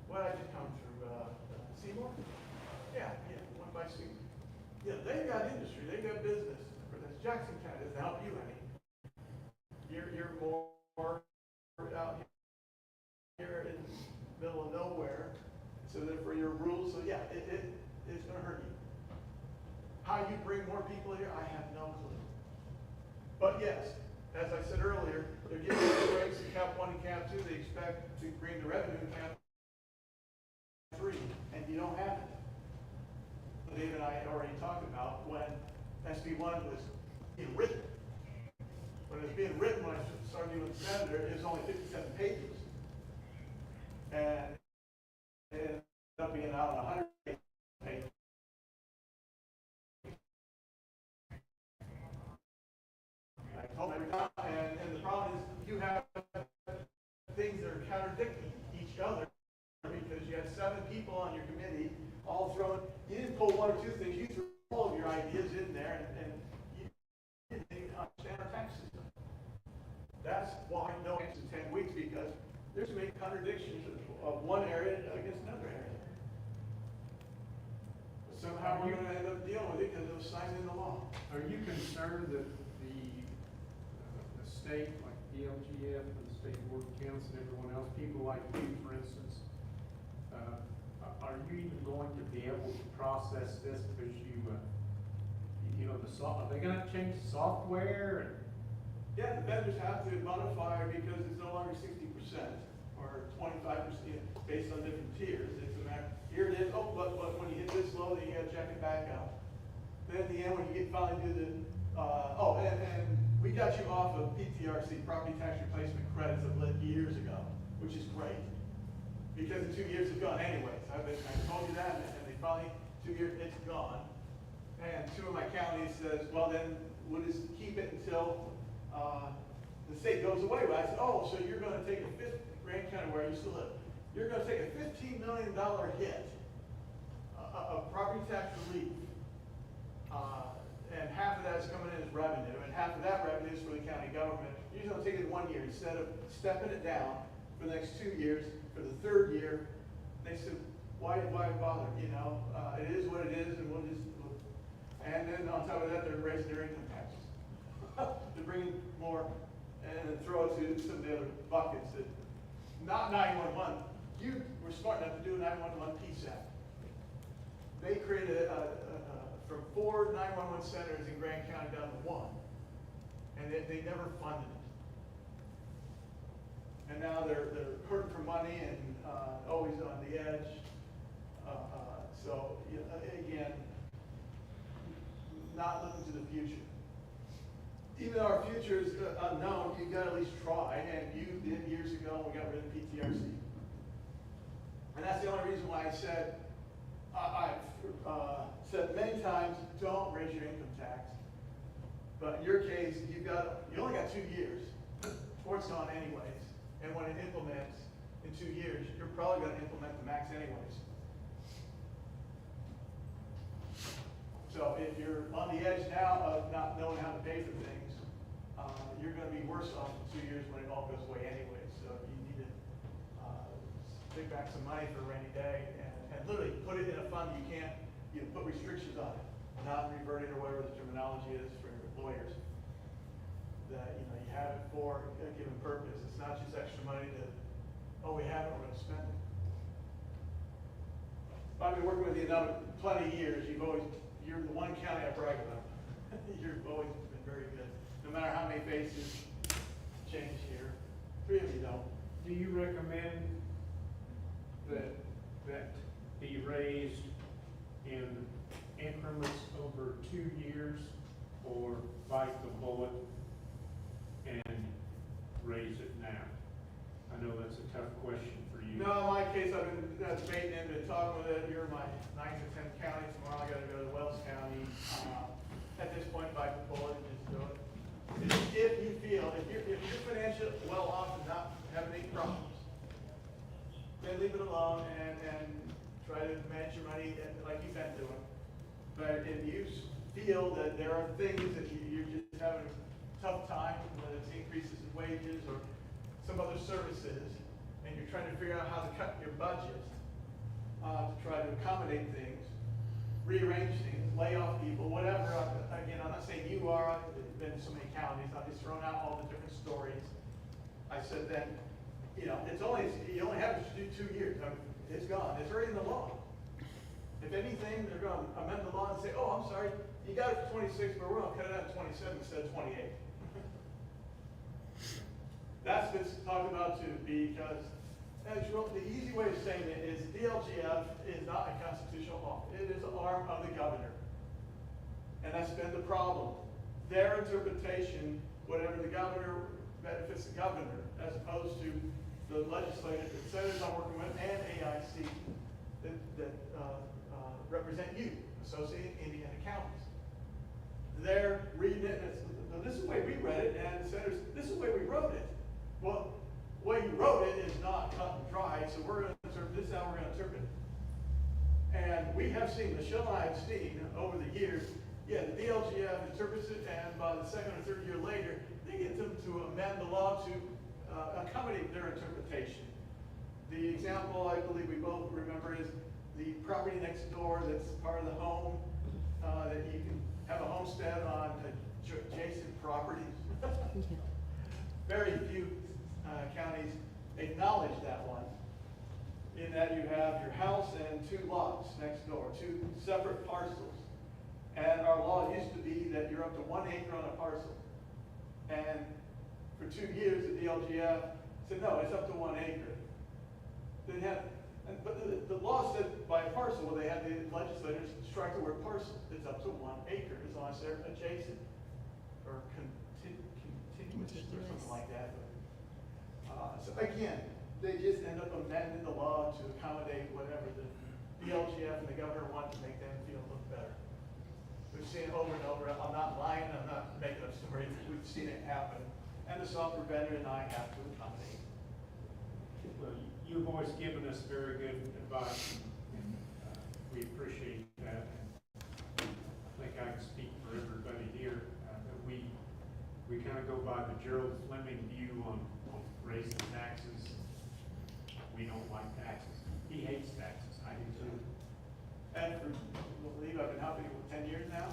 What did I just come through? Seymour? Yeah, 1 by Seymour. Yeah, they've got industry, they've got business. Whereas Jackson County doesn't help you any. You're more out here in the middle of nowhere, so therefore your rules. So it's going to hurt you. How you bring more people here, I have no clue. But yes, as I said earlier, they're giving the rates in Cap 1 and Cap 2. They expect to bring the revenue in Cap 3, and you don't have it. Dave and I had already talked about when SB 1 was being written. When it was being written, when I started doing the senator, it was only 57 pages. And it ended up being out on 100 pages. I told them every time, and the problem is you have things that are contradicting each other because you had 7 people on your committee all throwing. You didn't pull 1 or 2 things. You threw all of your ideas in there, and you didn't even understand our tax system. That's why no answer in 10 weeks, because there's many contradictions of one area against another area. But somehow we're going to end up dealing with it because it was signed into law. Are you concerned that the state, like DLGF and the State Board of Accounts and everyone else, people like you, for instance, are you even going to be able to process this because are they going to change the software? Yeah, the vendors have to modify because it's no longer 60% or 25% based on different tiers. It's a matter, here it is, but when you hit this low, then you got to check it back out. Then at the end, when you finally do the, and we got you off of PTRC, property tax replacement credits of years ago, which is great. Because the 2 years have gone anyways. I told you that, and they finally, 2 years, it's gone. And 2 of my counties says, well then, we'll just keep it until the state goes away. But I said, so you're going to take Grand County, where I used to live, you're going to take a $15 million hit of property tax relief. And half of that is coming in as revenue, and half of that revenue is for the county government. You're going to take it in 1 year instead of stepping it down for the next 2 years. For the 3rd year, they said, why bother? It is what it is, and we'll just. And then on top of that, they're raising their income taxes. They're bringing more, and then throw it to some of the other buckets that, not 911. You were smart enough to do a 911 PSAP. They created from 4 911 centers in Grand County down to 1, and they never funded it. And now they're hurting for money and always on the edge. So again, not looking to the future. Even though our future is unknown, you got to at least try. And you did years ago when we got rid of PTRC. And that's the only reason why I said, I've said many times, don't raise your income tax. But in your case, you only got 2 years before it's gone anyways. And when it implements in 2 years, you're probably gonna implement the max anyways. So if you're on the edge now of not knowing how to pay for things, you're gonna be worse off in 2 years when it all goes away anyway. So you need to pick back some money for a rainy day and literally put it in a fund you can't, put restrictions on it, non-reverting or whatever the terminology is for lawyers. That, you have it for a given purpose. It's not just extra money that, oh, we have it, we're gonna spend it. I've been working with you now plenty of years. You're the one county I brag about. You've always been very good. No matter how many faces change here. 3 of you don't. Do you recommend that be raised in increments over 2 years, or bite the bullet and raise it now? I know that's a tough question for you. No, in my case, I've been debating it, been talking with it. You're my 9th or 10th county. Tomorrow I gotta go to Wells County. At this point, bite the bullet and just do it. If you feel, if you're financially well off and not having any problems, then leave it alone and try to manage your money like you've been doing. But if you feel that there are things that you're just having a tough time, whether it's increases in wages or some other services, and you're trying to figure out how to cut your budget to try to accommodate things, rearrange things, lay off people, whatever. Again, I'm not saying you are. I've been in so many counties. I've just thrown out all the different stories. I said that, you only have to do 2 years. It's gone. It's already in the law. If anything, they're going to amend the law and say, oh, I'm sorry, you got it for 26, but we're going to cut it out to 27 instead of 28. That's been talked about too, because the easy way of saying it is DLGF is not a constitutional law. It is an arm of the governor. And that's been the problem. Their interpretation, whatever the governor benefits the governor, as opposed to the legislators, the senators I'm working with, and AIC that represent you, Associated Indiana Counties. They're reading it, and this is the way we read it, and the senators, this is the way we wrote it. Well, the way you wrote it is not cut and dry, so we're going to interpret this, how we're going to interpret it. And we have seen, Michelle and I have seen over the years, the DLGF interprets it, and by the 2nd or 3rd year later, they get them to amend the law to accommodate their interpretation. The example I believe we both remember is the property next door that's part of the home, that you can have a homestead on adjacent properties. Very few counties acknowledge that one, in that you have your house and 2 lots next door, 2 separate parcels. And our law used to be that you're up to 1 acre on a parcel. And for 2 years, the DLGF said, no, it's up to 1 acre. But the law said by a parcel, well, they had the legislators strike the word parcel. It's up to 1 acre as long as they're adjacent or contiguous or something like that. So again, they just end up amending the law to accommodate whatever the DLGF and the governor want to make them feel look better. We've seen it over and over. I'm not lying. I'm not making up stories. We've seen it happen. And the software vendor and I have to accommodate. Well, you've always given us very good advice, and we appreciate that. And I think I can speak for everybody here that we kind of go by the Gerald Fleming view on raising taxes. We don't like taxes. He hates taxes. I do too. And for, believe I've been helping you for 10 years now,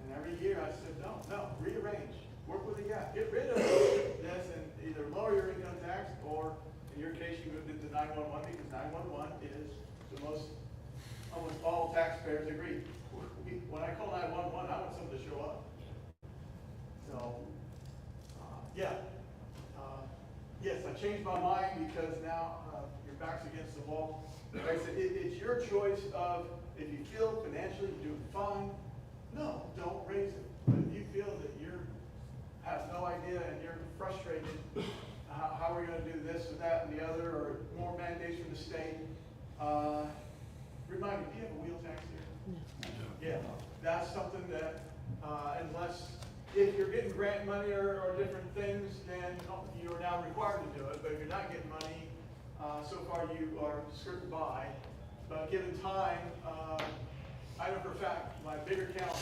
and every year I said, no, rearrange, work with the gap, get rid of this and either lower your income tax, or in your case, you moved into 911 because 911 is the most, almost all taxpayers agree. When I call 911, I want someone to show up. So, yes, I changed my mind because now your back's against the wall. Like I said, it's your choice of, if you feel financially you're doing fine, no, don't raise it. But if you feel that you have no idea and you're frustrated, how are we going to do this or that and the other, or more mandates from the state, remind me, do you have a wheel tax here? No. Yeah, that's something that, unless if you're getting grant money or different things, then you are now required to do it, but if you're not getting money, so far you are skirted by. But given time, I know for a fact, my bigger county,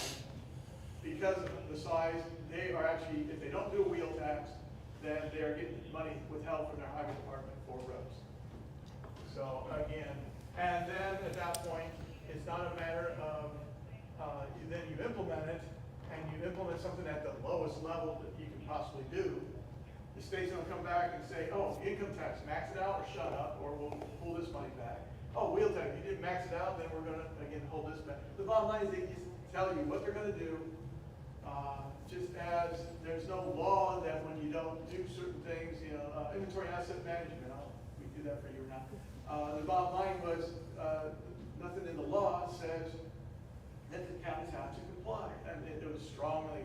because of the size, they are actually, if they don't do a wheel tax, then they are getting money withheld from their highway department for roads. So again, and then at that point, it's not a matter of, then you implement it, and you implement something at the lowest level that you can possibly do. The state's gonna come back and say, oh, income tax, max it out or shut up, or we'll pull this money back. Oh, wheel tax, you didn't max it out, then we're gonna, again, hold this back. The bottom line is they just tell you what they're gonna do, just as there's no law that when you don't do certain things, you know, inventory asset management, we do that for you now. The bottom line was, nothing in the law says that the counties have to comply, and it was strongly,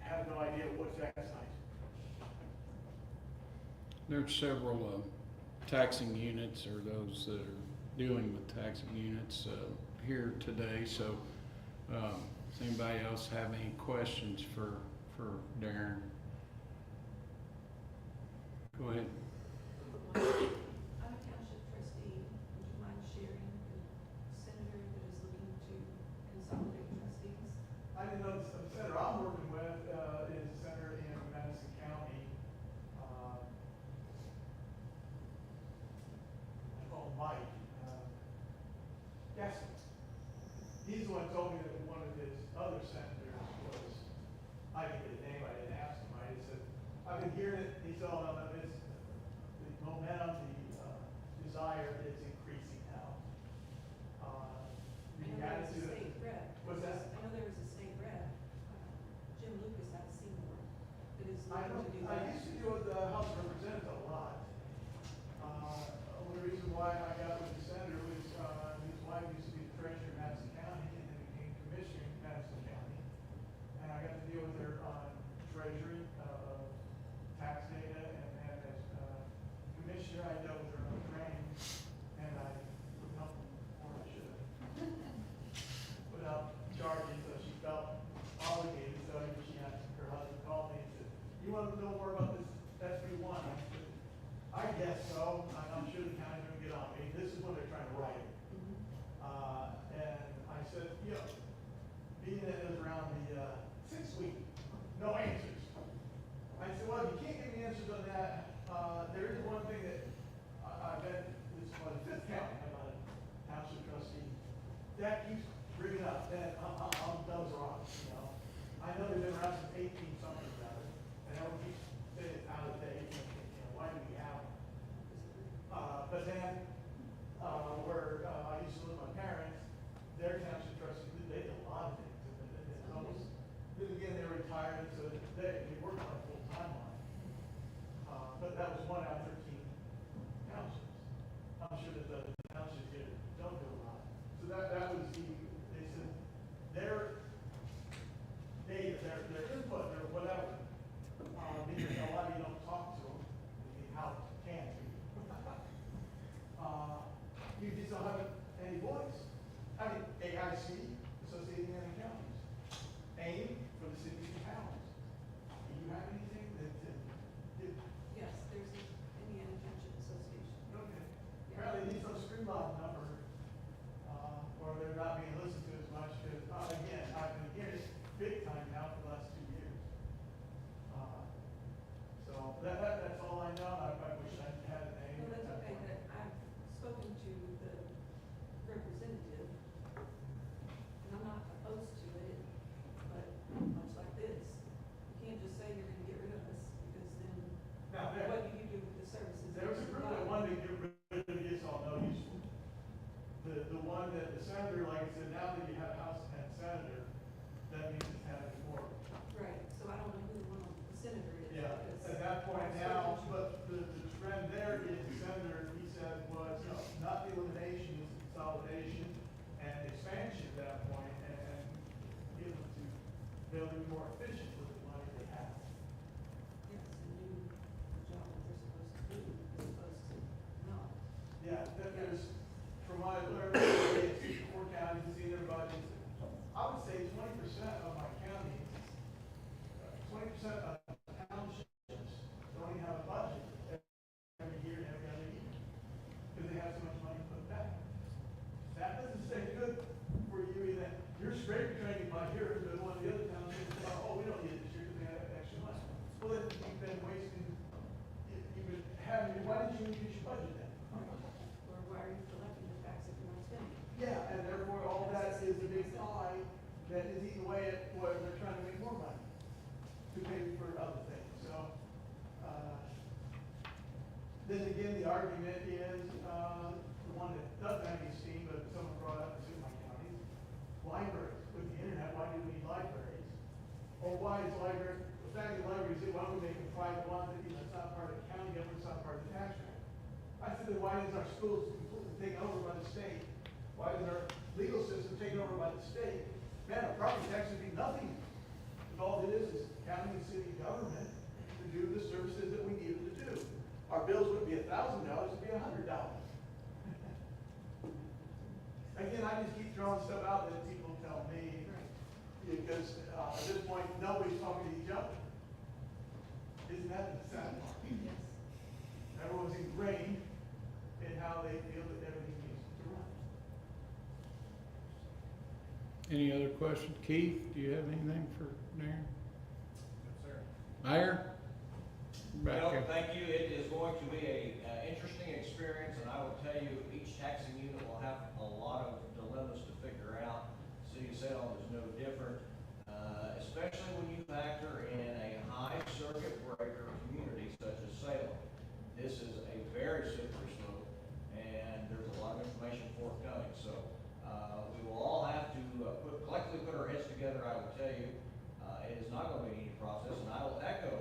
have no idea what's excised. There's several taxing units, or those that are dealing with taxing units here today, so does anybody else have any questions for Darren? Go ahead. I'm a township trustee. Would you mind sharing the senator that is looking to consolidate trustees? I didn't know the senator I'm working with is a senator in Madison County. I call him Mike. Yes. He's the one who told me that one of his other senators was, I didn't get his name, I didn't ask him. I just said, I've been hearing it. He said, oh, no, it's the momentum, the desire is increasing now. I know there was a state rep. What's that? I know there was a state rep, Jim Lucas out of Seymour, that is I looking to do don't, I that. used to deal with the House of Representatives a lot. Only reason why I got with the senator was, his wife used to be the treasurer in Madison County and then became commissioner in Madison County. And I got to deal with her on treasury, tax data, and then as, commissioner, I dealt with her on training, and I helped more than I should have. Without charging, so she felt obligated, so she had her husband call me and said, you want to know more about this SB1? I said, I guess so. I'm sure the county's going to get on me. This is when they're trying to write it. And I said, yeah, being that it was around the 6th week, no answers. I said, well, if you can't give me answers on that, there is one thing that I bet this was the 5th county, I'm a township trustee, that keeps bringing up, and I'm those wrong, you know. I know they've been around since 18 something about it, and everyone keeps saying it's out of date, and, you know, why do we have them? But then, where I used to live with my parents, their township trustees, they did a lot of things, and it's almost, then again, they're retired, so they work on it full time on it. But that was one out of 13 townships. I'm sure that the townships here don't do a lot. So that was they said, their data, their input, their able to be more efficient with the money they have. Yes, and do the job that they're supposed to do, as opposed to not. Yeah, there's, from what I learned, it's 4 counties, see their budgets. I would say 20% of my county, 20% of townships don't even have a budget every year and every other year, because they have so much money put back. That doesn't say good for you either. You're scraper training by here, but one of the other townships, oh, we don't need it this year because they have extra money. Well, then you've been wasting, you've been having, why did you increase your budget then? Or why are you collecting the tax if you're not spending? Yeah, and therefore all that is a big pie that is eating away at where they're trying to make more money to pay for other things. So, then again, the argument is, the one that doesn't have any steam, but someone brought up in my county, libraries. With the internet, why do we need libraries? Or why is library, the fact that libraries, why don't we make a private one that, it's not part of the county government, it's not part of the tax rate? I said, then why is our schools completely taken over by the state? Why is our legal system taken over by the state? Man, our property tax would be nothing if all it is county and city government to do the services that we need it to do. Our bills wouldn't be $1,000, it'd be $100. Again, I just keep throwing stuff out that people tell me, because at this point, nobody's talking to each other. Isn't that the sad part? Yes. Everyone's ingrained in how they feel that everything needs to run. Any other questions? Keith, do you have anything for Darren? Yes, sir. Mayor? Back Well, here. thank you. It is going to be a interesting experience, and I will tell you, each taxing unit will have a lot of dilemmas to figure out. City of Salem is no different, especially when you factor in a high circuit breaker community such as Salem. This is a very slippery slope, and there's a lot of information forthcoming. So we will all have to collectively put our heads together. I will tell you, it is not going to be an easy process, and I will echo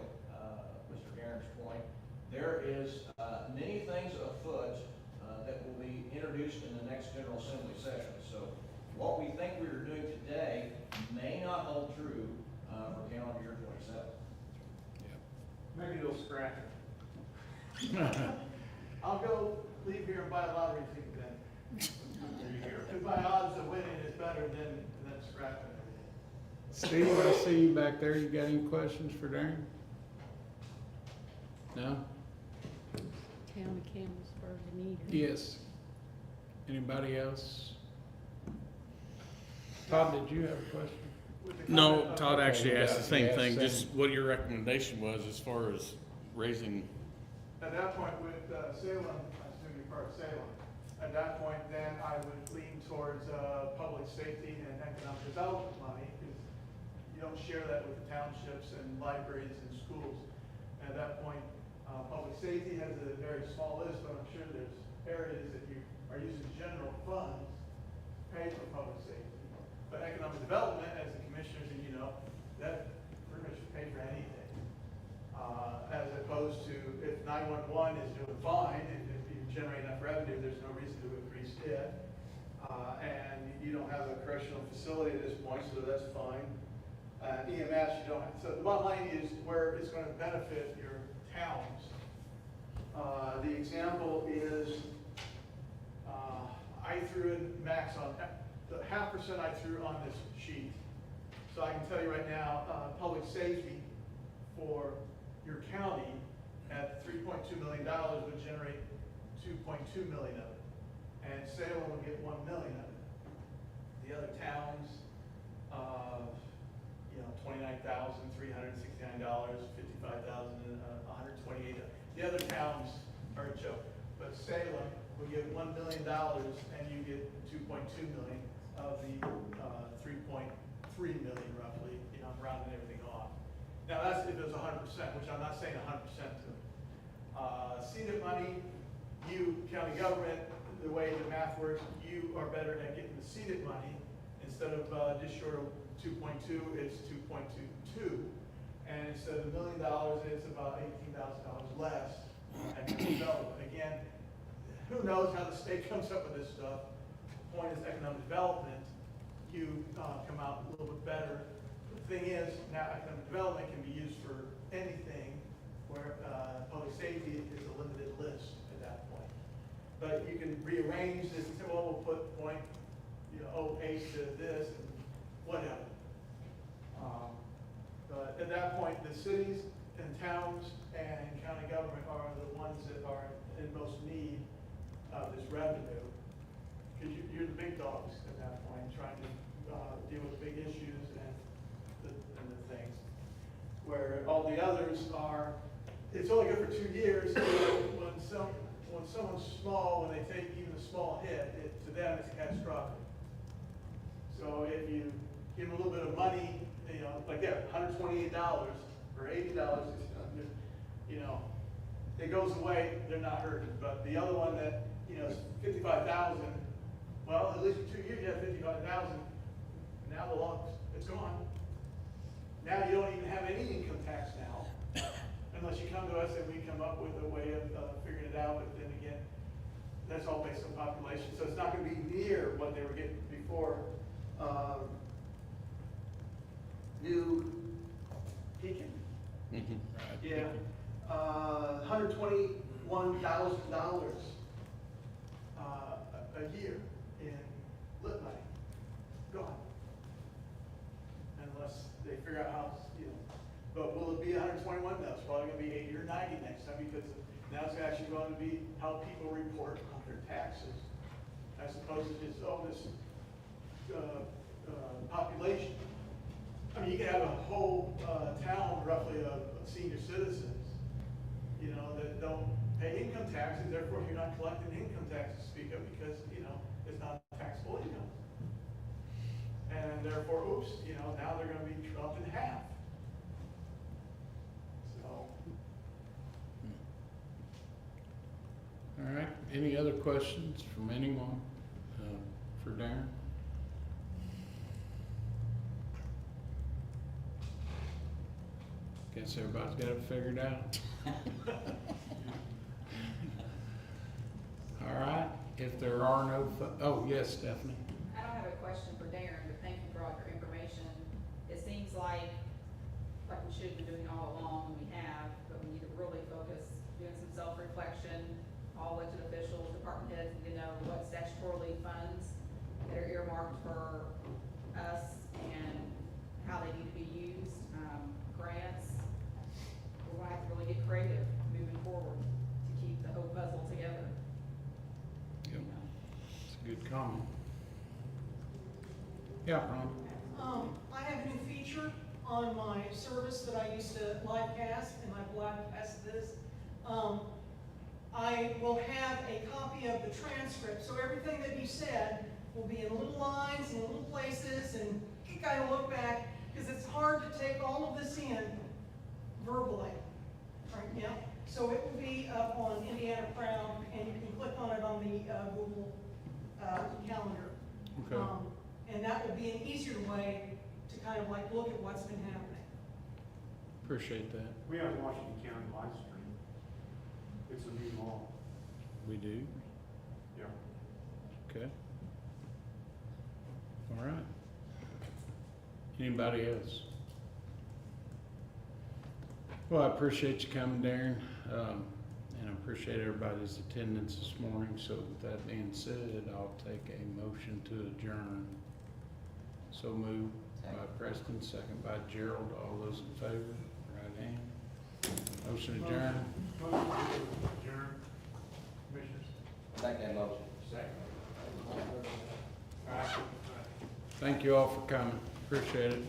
Mr. Garen's point. There is many things afoot that will be introduced in the next General Assembly session. So what we think we are doing today may not hold true for calendar year 27. Maybe they'll scratch it. I'll go leave here and buy a lottery ticket then. Because my odds of winning is better than scrapping everything. Steve, I see you back there. You got any questions for Darren? No? Town of Campbellsburg, Anita. Yes. Anybody else? Todd, did you have a question? No, Todd Okay, actually you asked got- the same yeah, thing, same. just what your recommendation was as far as raising. At that point with Salem, I assume you're part of Salem, at that point then I would lean towards public safety and economic development money, because you don't share that with the townships and libraries and schools. At that point, public safety has a very small list, but I'm sure there's areas that you are using general funds to pay for public safety. But economic development, as the commissioners and you know, that pretty much should pay for anything. As opposed to if 911 is doing fine, and if you generate enough revenue, there's no reason to increase it. And you don't have a correctional facility at this point, so that's fine. EMS, you don't have, so the bottom line is where it's going to benefit your towns. The example is, I threw in max on, the 0.5% I threw on this sheet. So I can tell you right now, public safety for your county at $3.2 million would generate $2.2 million of it. And Salem would get $1 million of it. The other towns, $29,369, $55,000, $128. The other towns are a joke, but Salem would get $1 million and you get $2.2 million of the 3.3 million roughly. I'm rounding everything off. Now that's if it was 100%, which I'm not saying 100% to it. CEDAP money, you, county government, the way the math works, you are better at getting the CEDAP money. Instead of just short of 2.2, it's 2.22. And instead of $1 million, it's about $18,000 less. And development. Again, who knows how the state comes up with this stuff. The point is economic development. You come out a little bit better the thing is, now, economic development can be used for anything, where, public safety is a limited list at that point. But you can rearrange this and say, well, we'll put point, 08 to this and whatever. But at that point, the cities and towns and county government are the ones that are in most need of this revenue. Because you're the big dogs at that point, trying to deal with big issues and the things. Where all the others are, it's only good for 2 years. When someone's small, when they take even a small hit, to them it's catastrophic. So if you give them a little bit of money, like that, $128 or $80, it goes away, they're not hurting. But the other one that, is 55,000, well, at least for 2 years you have 55,000. Now the law, it's gone. Now you don't even have any income tax now, unless you come to us and we come up with a way of figuring it out. But then again, that's all based on population, so it's not going to be near what they were getting before. New Pekin? Yeah, $121,000 a year in lit money, gone. Unless they figure out how, but will it be 121? No, it's probably going to be 80 or 90 next time, because now it's actually going to be how people report on their taxes, as opposed to just, population. I mean, you can have a whole town roughly of senior citizens, that don't pay income taxes, therefore you're not collecting income tax to speak of, because, it's not taxable income. And therefore, oops, now they're gonna be dropped in half. So. All right, any other questions from anyone for Darren? Guess everybody's got it figured out. All right, if there are no, oh, yes, Stephanie. I don't have a question for Darren, but thank you for all your information. It seems like we should have been doing all along, and we have, but we need to really focus, doing some self-reflection. All elected officials, department heads need to know what statutorily funds that are earmarked for us and how they need to be used. Grants, we're gonna have to really get creative moving forward to keep the whole puzzle together. Yep. It's a good comment. Yeah, Ron. I have a new feature on my service that I used to live cast, and I've live cast this. I will have a copy of the transcript, so everything that you said will be in little lines and little places, and you kind of look back, because it's hard to take all of this in verbally. Right now, so it will be up on Indiana Proud, and you can click on it on the Google calendar. Okay. And that will be an easier way to kind of like look at what's been happening. Appreciate that. We have Washington County live stream. It's a new law. We do? Yeah. Okay. All right. Anybody else? Well, I appreciate you coming, Darren, and I appreciate everybody's attendance this morning. So with that being said, I'll take a motion to adjourn. So moved by Preston, second by Gerald. All those in favor, right hand. Motion adjourned. Motion to adjourn. Commissioners? Second that motion. Second. All right. Thank you all for coming. Appreciate it.